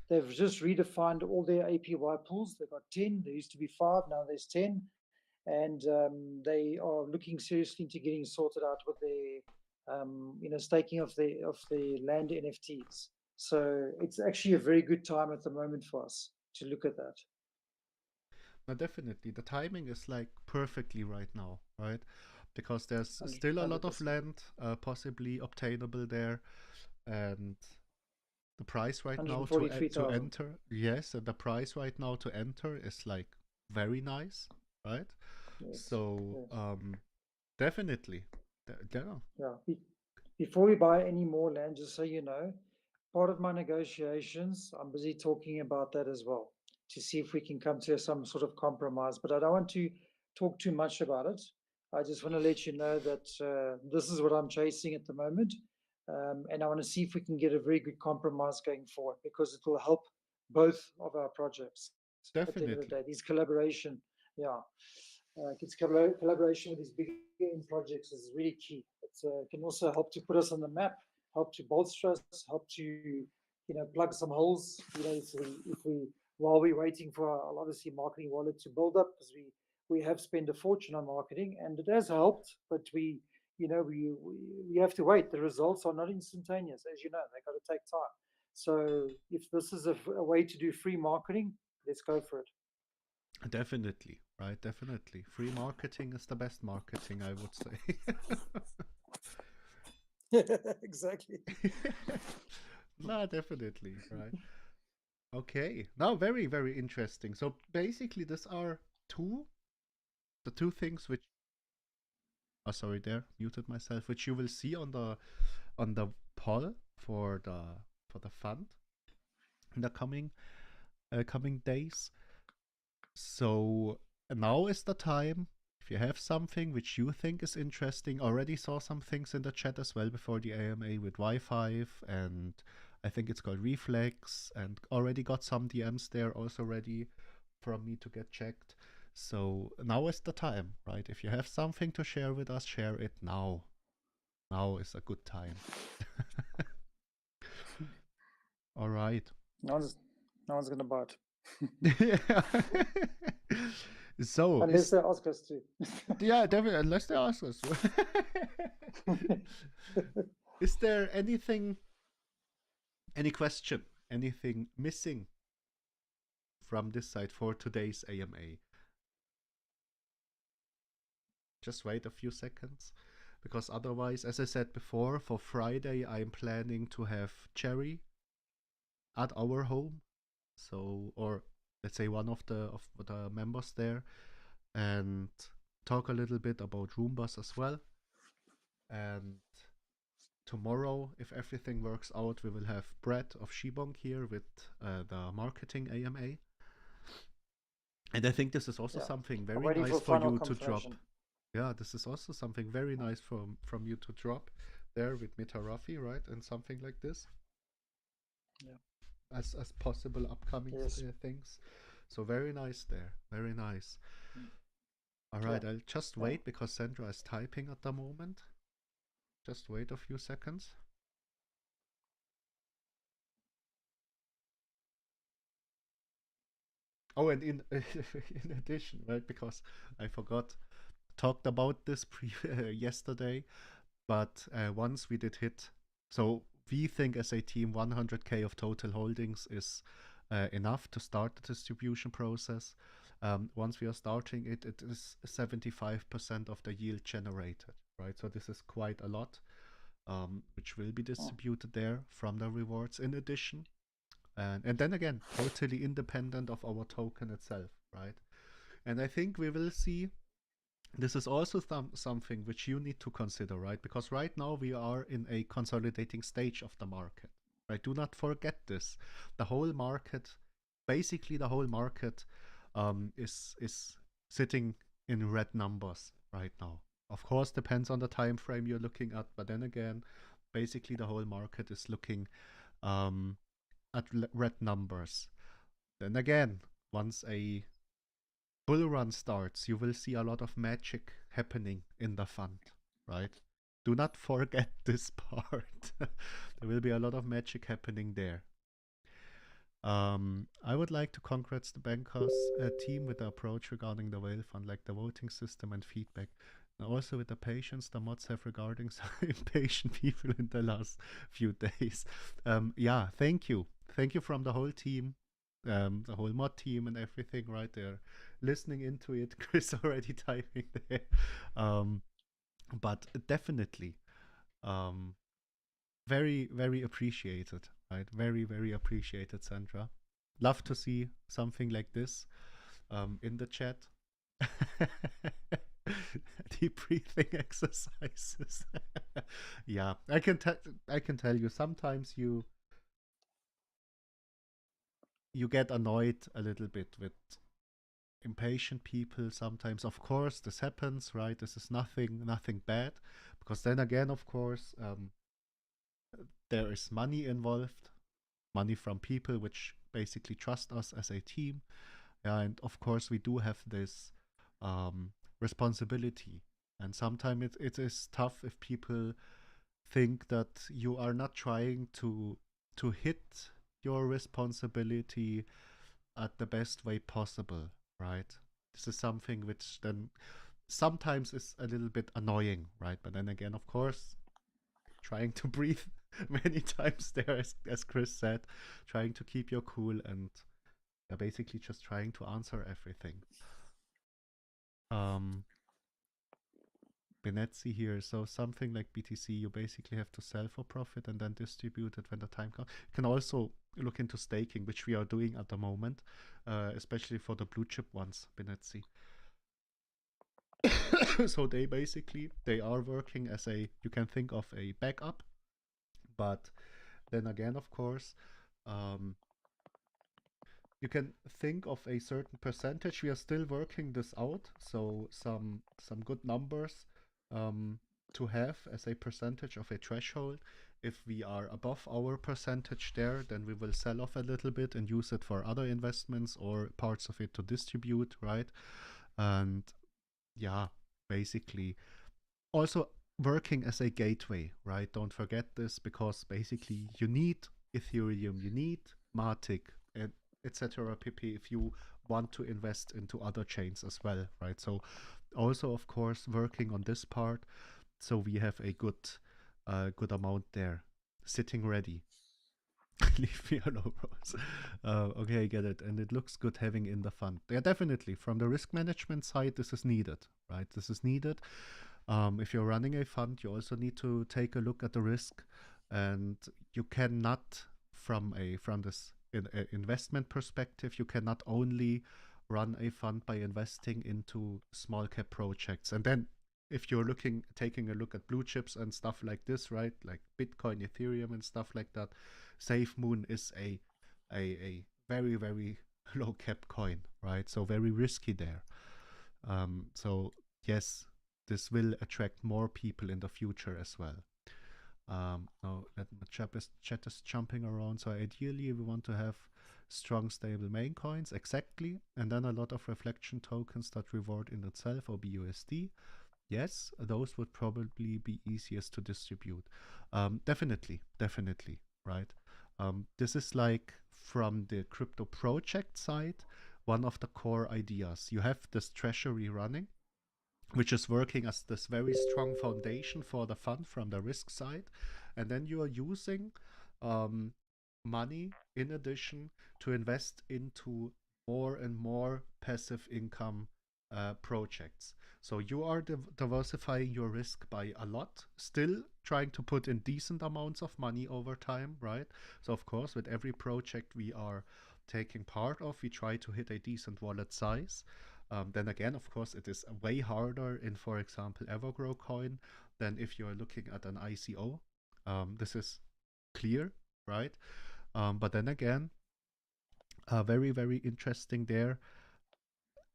they've just redefined all their APY pools. They've got 10. There used to be 5. Now there's 10, and they are looking seriously into getting sorted out with their staking of the land NFTs. So it's actually a very good time at the moment for us to look at that. No, definitely. The timing is like perfectly right now, right? Because there's still a lot of land possibly obtainable there, and the price right now to enter, yes, and the price right now to enter is like very nice, right? Yes. So definitely, yeah. Before we buy any more land, just so you know, part of my negotiations, I'm busy talking about that as well to see if we can come to some sort of compromise. But I don't want to talk too much about it. I just want to let you know that this is what I'm chasing at the moment. And I want to see if we can get a very good compromise going forward, because it will help both of our projects. Definitely. At the end of the day, these collaboration, collaboration with these big projects is really key. It can also help to put us on the map, help to bolster us, help to plug some holes. If we while we're waiting for our obviously marketing wallet to build up, because we have spent a fortune on marketing and it has helped, but we have to wait. The results are not instantaneous, as you know. They got to take time. So if this is a way to do free marketing, let's go for it. Definitely, right? Definitely. Free marketing is the best marketing, I would say. Exactly. No, definitely, right? Okay. Now, very, very interesting. So basically, these are the two things which. Oh, sorry, muted myself. Which you will see on the poll for the fund in the coming days. So now is the time. If you have something which you think is interesting, already saw some things in the chat as well before the AMA with Wi-Fi, and I think it's called Reflex, and already got some DMs there also ready from me to get checked. So now is the time, right? If you have something to share with us, share it now. Now is a good time. All right. No one's gonna buy it. So unless they ask us to. Yeah, definitely. Unless they ask us. Is there anything, any question, anything missing from this side for today's AMA? Just wait a few seconds, because otherwise, as I said before, for Friday I'm planning to have Cherry at our home, so, or let's say one of the members there, and talk a little bit about Roombas as well. And tomorrow, if everything works out, we will have Brett of Shibong here with the marketing AMA. And I think this is also something very nice for you to drop. Yeah, this is also something very nice from you to drop. there with Mitarafi, right? And something like this. Yeah. As possible upcoming Yes. things. So very nice there. Very nice. Mm. All right, Yeah. I'll just Yeah. wait because Sandra is typing at the moment. Just wait a few seconds. Oh, and in in addition, right? Because I forgot, talked about this yesterday, but once we did hit, so we think as a team 100k of total holdings is enough to start the distribution process. Once we are starting it, it is 75% of the yield generated, right? So this is quite a lot, which will be distributed there from the rewards in addition. And then again, totally independent of our token itself, right? And I think we will see, this is also something which you need to consider, right? Because right now we are in a consolidating stage of the market, right? Do not forget this. The whole market, basically the whole market is sitting in red numbers right now. Of course, depends on the time frame you're looking at, but then again, basically the whole market is looking at red numbers. Then again, once a bull run starts, you will see a lot of magic happening in the fund, right? Do not forget this part. There will be a lot of magic happening there. I would like to congratulate the bankers team with the approach regarding the whale fund, like the voting system and feedback. And also with the patience the mods have regarding some impatient people in the last few days. Yeah, thank you. Thank you from the whole team, the whole mod team and everything right there. Listening into it, Chris already typing there. But definitely, very, very appreciated, right? Very, very appreciated, Sandra. Love to see something like this in the chat. Deep breathing exercises. Yeah, I can tell you sometimes you get annoyed a little bit with impatient people sometimes. Of course this happens, right? This is nothing bad, because then again, of course, there is money involved, money from people which basically trust us as a team. Yeah, and of course we do have this responsibility, and sometimes it is tough if people think that you are not trying to hit your responsibility at the best way possible, right? This is something which then sometimes is a little bit annoying, right? But then again, of course, trying to breathe many times there, as Chris said, trying to keep your cool, and basically just trying to answer everything. Benetzi here, so something like BTC, you basically have to sell for profit and then distribute it when the time comes. You can also look into staking, which we are doing at the moment, especially for the blue chip ones, Benetzi. So they are working as a, you can think of a backup, but then again, of course, you can think of a certain percentage. We are still working this out, so some good numbers to have as a percentage of a threshold. If we are above our percentage there, then we will sell off a little bit and use it for other investments or parts of it to distribute, right? And yeah, basically also working as a gateway, right? Don't forget this, because basically you need Ethereum, you need Matic, and etc. pp. If you want to invest into other chains as well, right? So also, of course, working on this part, so we have a good amount there sitting ready. Leave me alone, Rose. Okay, I get it. And it looks good having in the fund. Yeah, definitely. From the risk management side, this is needed, right? This is needed. If you're running a fund, you also need to take a look at the risk, and you cannot, from this investment perspective, you cannot only run a fund by investing into small cap projects. And then if you're taking a look at blue chips and stuff like this, right, like Bitcoin, Ethereum and stuff like that, SafeMoon is a very, very low cap coin, right? So very risky there. So yes, this will attract more people in the future as well. No, chat is jumping around. So ideally, we want to have strong, stable main coins, exactly, and then a lot of reflection tokens that reward in itself or BUSD. Yes, those would probably be easiest to distribute. Definitely, right? This is like from the crypto project side, one of the core ideas. You have this treasury running, which is working as this very strong foundation for the fund from the risk side. And then you are using money in addition to invest into more and more passive income projects. So you are diversifying your risk by a lot, still trying to put in decent amounts of money over time, right? So of course, with every project we are taking part of, we try to hit a decent wallet size. Then again, of course, it is way harder in, for example, Evergrow coin than if you're looking at an ICO. This is clear, right? But then again, very, very interesting there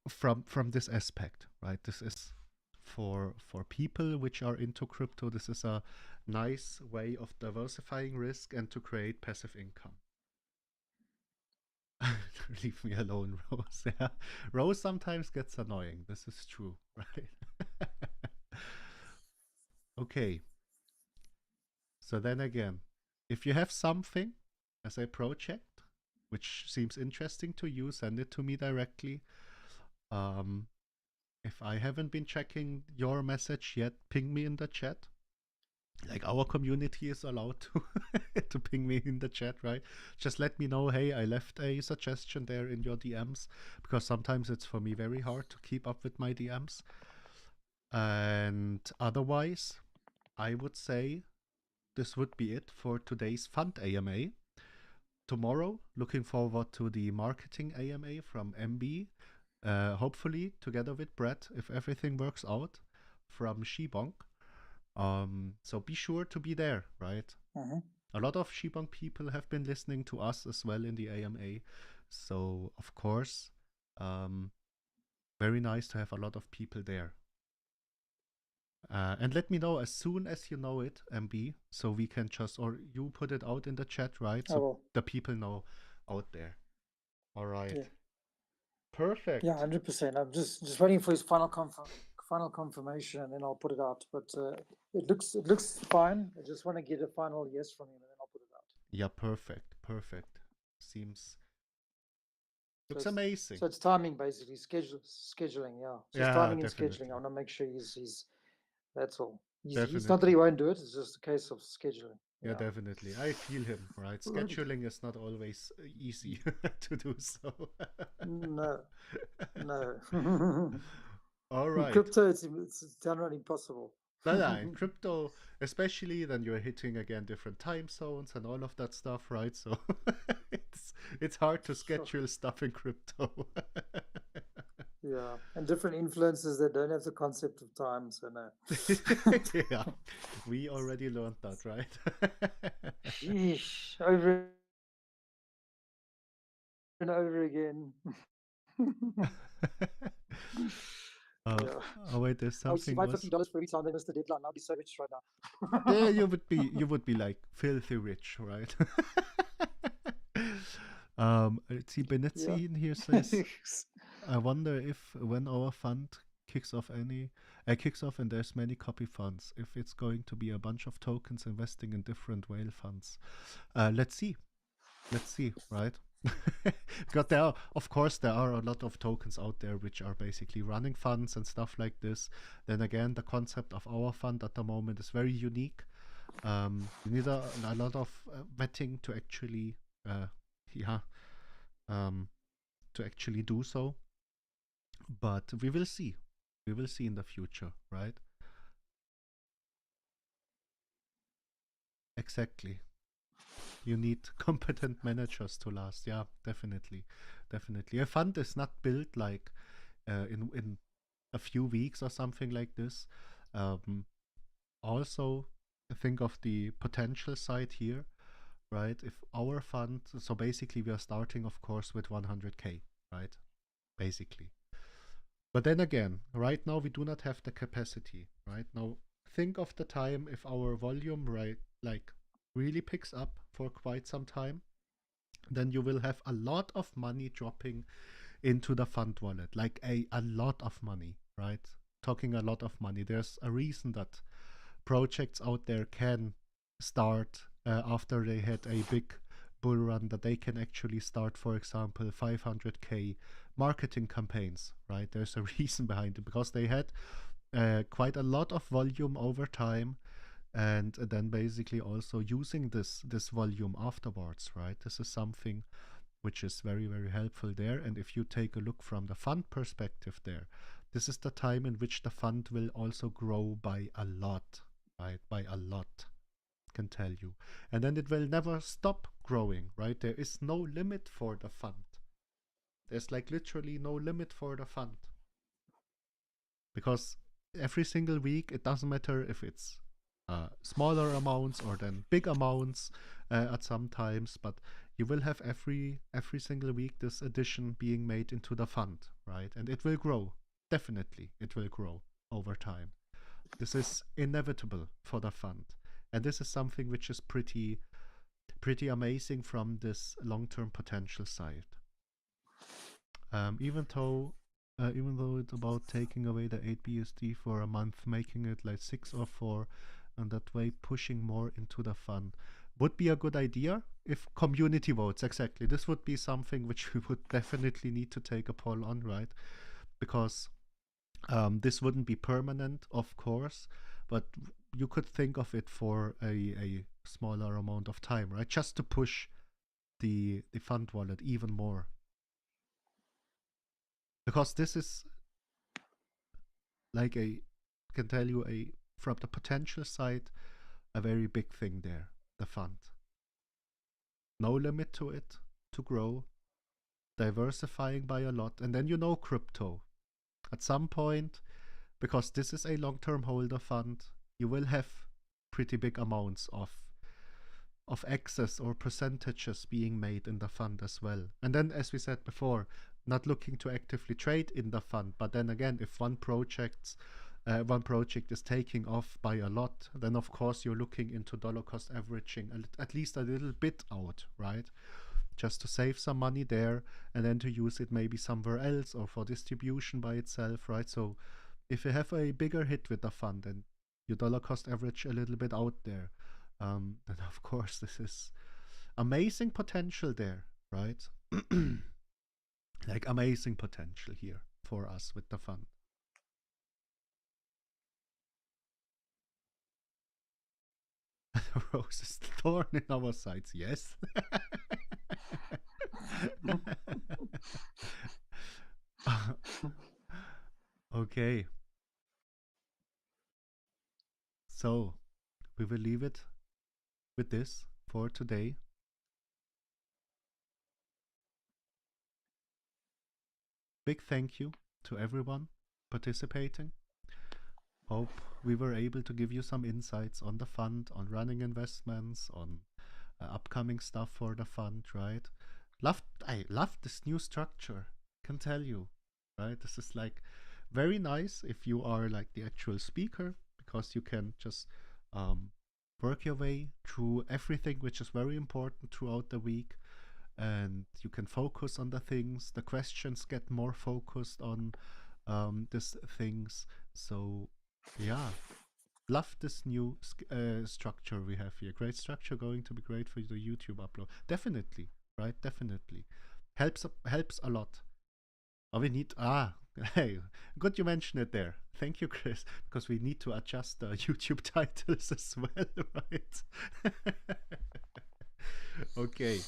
from this aspect, right? This is for people which are into crypto. This is a nice way of diversifying risk and to create passive income. Leave me alone, Rose. Yeah. Rose sometimes gets annoying. This is true, right? Okay. So then again, if you have something as a project which seems interesting to you, send it to me directly. If I haven't been checking your message yet, ping me in the chat. Like our community is allowed to to ping me in the chat, right? Just let me know, hey, I left a suggestion there in your DMs, because sometimes it's for me very hard to keep up with my DMs. And otherwise, I would say this would be it for today's Fund AMA. Tomorrow, looking forward to the marketing AMA from MB, hopefully together with Brett, if everything works out, from Shibonk. So be sure to be there, right? Mm-hmm. A lot of Shibonk people have been listening to us as well in the AMA. So, of course, very nice to have a lot of people there. And let me know as soon as you know it, MB, so we can just, or you put it out in the chat, right? So the people know out there. All right. Yeah. Perfect. Yeah, 100%. I'm just waiting for his final confirmation, and then I'll put it out. But it looks fine. I just want to get a final yes from him, and then I'll put it out. Yeah, perfect. Seems looks amazing. So it's timing, basically, scheduling. Yeah, just timing and scheduling. I want to make sure he's. That's all. It's not that he won't do it. It's just a case of scheduling. Yeah, definitely. I feel him, right? Scheduling is not always easy to do so. No. All right. In crypto, it's generally impossible. No, in crypto, especially, then you're hitting again different time zones and all of that stuff, right? So it's hard to schedule stuff in crypto. Yeah, and different influences that don't have the concept of time, so no. Yeah, we already learned that, right? Yeesh, over and over again. Oh wait, there's something. I $50 for every time they missed the deadline. I'll be so rich right now. Yeah, you would be like filthy rich, right? Let's see, Benetzi in here says, I wonder if when our fund kicks off and there's many copy funds, if it's going to be a bunch of tokens investing in different whale funds. Let's see, right? Because there are a lot of tokens out there which are basically running funds and stuff like this. Then again, the concept of our fund at the moment is very unique. You need a lot of vetting to actually to actually do so. But we will see in the future, right? Exactly. You need competent managers to last. Yeah, definitely. A fund is not built like in a few weeks or something like this. Also, think of the potential side here, right? If our fund, so basically we are starting, of course, with 100K, right? Basically. But then again, right now we do not have the capacity, right? Now think of the time if our volume, right, like really picks up for quite some time, then you will have a lot of money dropping into the fund wallet, like a lot of money, right? Talking a lot of money. There's a reason that projects out there can start after they had a big bull run, that they can actually start, for example, 500k marketing campaigns, right? There's a reason behind it, because they had quite a lot of volume over time, and then basically also using this volume afterwards, right? This is something which is very, very helpful there. And if you take a look from the fund perspective there, this is the time in which the fund will also grow by a lot, right? By a lot, can tell you. And then it will never stop growing, right? There is no limit for the fund. There's like literally no limit for the fund. Because every single week, it doesn't matter if it's smaller amounts or then big amounts at some times, but you will have every single week this addition being made into the fund, right? And it will grow. Definitely, it will grow over time. This is inevitable for the fund, and this is something which is pretty amazing from this long-term potential side. Even though it's about taking away the 8 BSD for a month, making it like 6 or 4, and that way pushing more into the fund would be a good idea if community votes. Exactly, this would be something which we would definitely need to take a poll on, right? Because this wouldn't be permanent, of course, but you could think of it for a smaller amount of time, right? Just to push the fund wallet even more. Because this is like can tell you from the potential side, a very big thing there, the fund. No limit to it, to grow, diversifying by a lot, and then crypto. At some point, because this is a long-term holder fund, you will have pretty big amounts of excess or percentages being made in the fund as well. And then, as we said before, not looking to actively trade in the fund, but then again, if one project is taking off by a lot, then of course you're looking into dollar cost averaging at least a little bit out, right? Just to save some money there, and then to use it maybe somewhere else or for distribution by itself, right? So if you have a bigger hit with the fund and you dollar cost average a little bit out there, then of course this is amazing potential there, right? Like amazing potential here for us with the fund. Rose is the thorn in our sides, yes. Okay. So we will leave it with this for today. Big thank you to everyone participating. Hope we were able to give you some insights on the fund, on running investments, on upcoming stuff for the fund, right? I love this new structure, can tell you, right? This is like very nice if you are like the actual speaker, because you can just work your way through everything which is very important throughout the week, and you can focus on the things. The questions get more focused on these things. So yeah, love this new structure we have here. Great structure, going to be great for the YouTube upload. Definitely, right? Definitely helps a lot. Oh, we need hey, good you mentioned it there. Thank you, Chris, because we need to adjust the YouTube titles as well, right? Okay.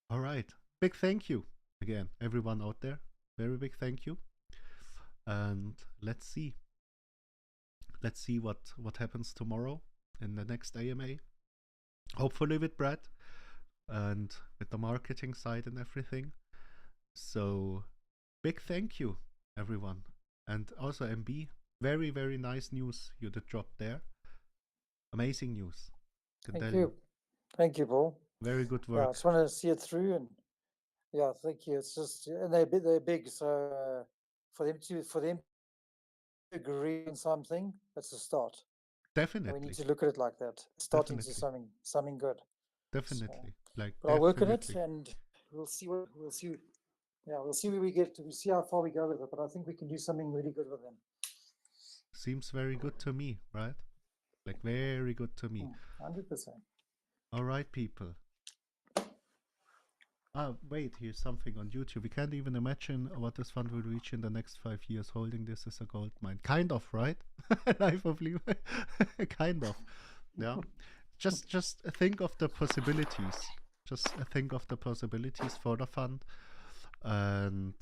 All right. Big thank you again, everyone out there. Very big thank you. And let's see what happens tomorrow in the next AMA. Hopefully with Brad and with the marketing side and everything. So big thank you, everyone. And also MB, very, very nice news you did drop there. Amazing news. Thank you. Thank you, Paul. Very good work. Yeah, I just want to see it through, and yeah, thank you. It's just, and they're big, so for them to agree on something, that's a start. we Definitely. need to look at it like that. Starting to Definitely. something good. Definitely. Like, But I'll work on it, definitely. and we'll see. Yeah, we'll see where we get. We'll see how far we go with it. But I think we can do something really good with them. Seems very good to me, right? Like, very good to me. 100%. All right, people. Wait, here's something on YouTube. We can't even imagine what this fund will reach in the next 5 years. Holding this is a gold mine. Kind of, right? Life of Levi. Kind of. Yeah. Just think of the possibilities. Just think of the possibilities for the fund. And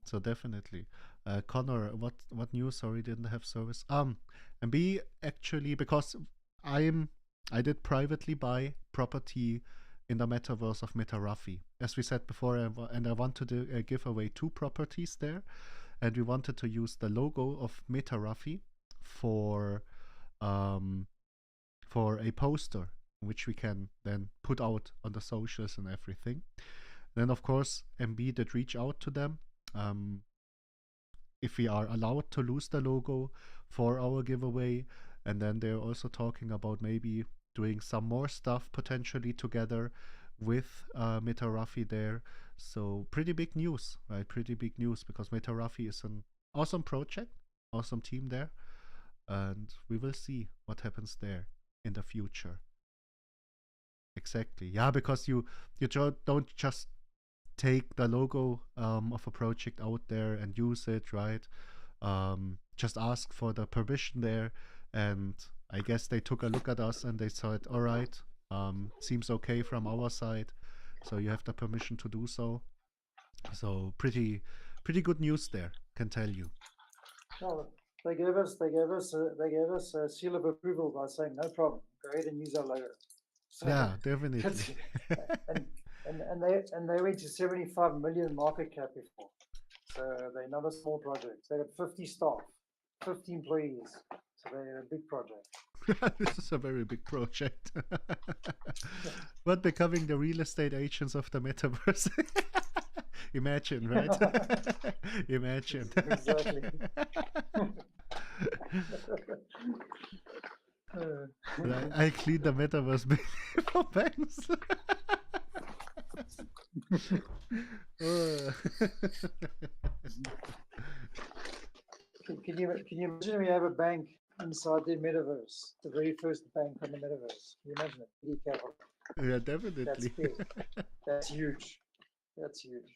so definitely. Connor, what news? Sorry, didn't have service. And B, actually, because I did privately buy property in the metaverse of Metarafi. As we said before, and I wanted to give away 2 properties there, and we wanted to use the logo of Metarafi for a poster, which we can then put out on the socials and everything. Then, of course, MB did reach out to them if we are allowed to lose the logo for our giveaway. And then they're also talking about maybe doing some more stuff potentially together with Metarafi there. So pretty big news, right? Pretty big news, because Metarafi is an awesome project, awesome team there. And we will see what happens there in the future. Exactly. Yeah, because you don't just take the logo of a project out there and use it, right? Just ask for the permission there, and I guess they took a look at us and they said, all right, seems okay from our side, so you have the permission to do so. So pretty good news there, can tell you. No, they gave us a seal of approval by saying no problem, go ahead and use our logo. So Yeah, definitely. and they went to 75 million market cap before, so they're not a small project. They got 50 staff, 50 employees, so they're a big project. This is a very big project. But becoming the real estate agents of the metaverse. Imagine, right? Imagine. Exactly. I clean the metaverse for banks. Can you imagine we have a bank inside the metaverse, the very first bank on the metaverse? Can you imagine it? PD Capital. Yeah, definitely. That's big. That's huge. That's huge.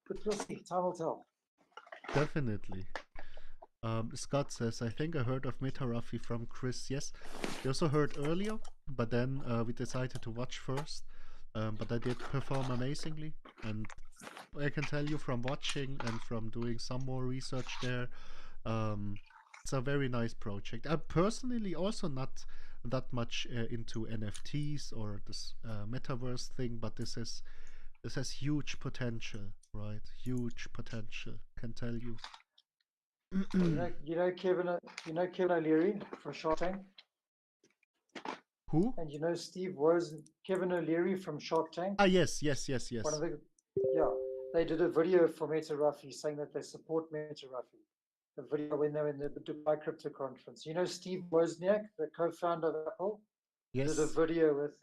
But we'll see. Time will tell. Definitely. Scott says, I think I heard of Metarafi from Chris. Yes, we also heard earlier, but then we decided to watch first. But I did perform amazingly, and I can tell you from watching and from doing some more research there, it's a very nice project. I'm personally also not that much into NFTs or this metaverse thing, but this has huge potential, right? Huge potential, can tell you. You know Kevin O'Leary from Shark Tank? Who? And you know Kevin O'Leary from Shark Tank? Ah, yes. One of the, yeah, they did a video for Metarafi saying that they support Metarafi. The video when they were in the Dubai crypto conference. You know Steve Wozniak, the co-founder of Apple? Yes. Did a video with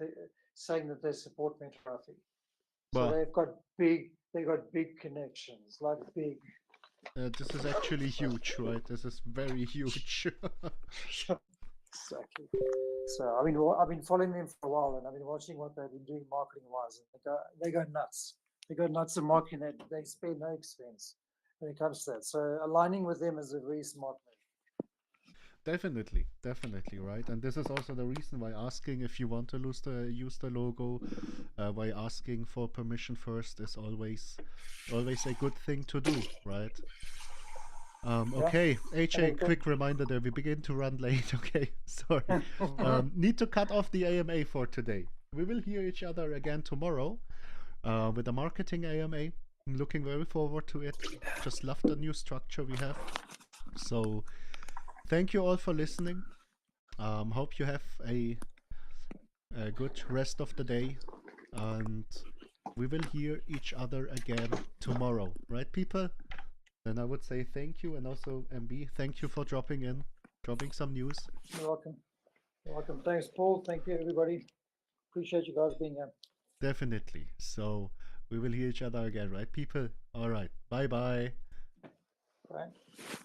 saying that they support Metarafi. So Well, they've got big connections, like big. this is actually huge, right? This is very huge. Exactly. So I've been following them for a while, and I've been watching what they've been doing marketing wise, and they go nuts. They go nuts in marketing. They spare no expense when it comes to that. So aligning with them is a very smart move. Definitely, right. And this is also the reason why asking if you want to use the logo, why asking for permission first is always a good thing to do, right? Okay, AJ, quick reminder that we begin to run late. Okay, sorry. Need to cut off the AMA for today. We will hear each other again tomorrow with the marketing AMA. I'm looking very forward to it. Just love the new structure we have. So thank you all for listening. Hope you have a good rest of the day. And we will hear each other again tomorrow. Right, people? Then I would say thank you. And also, MB, thank you for dropping in. dropping some news. You're welcome. You're welcome. Thanks, Paul. Thank you, everybody. Appreciate you guys being here. Definitely. So we will hear each other again, right, people? All right. Bye-bye. Bye.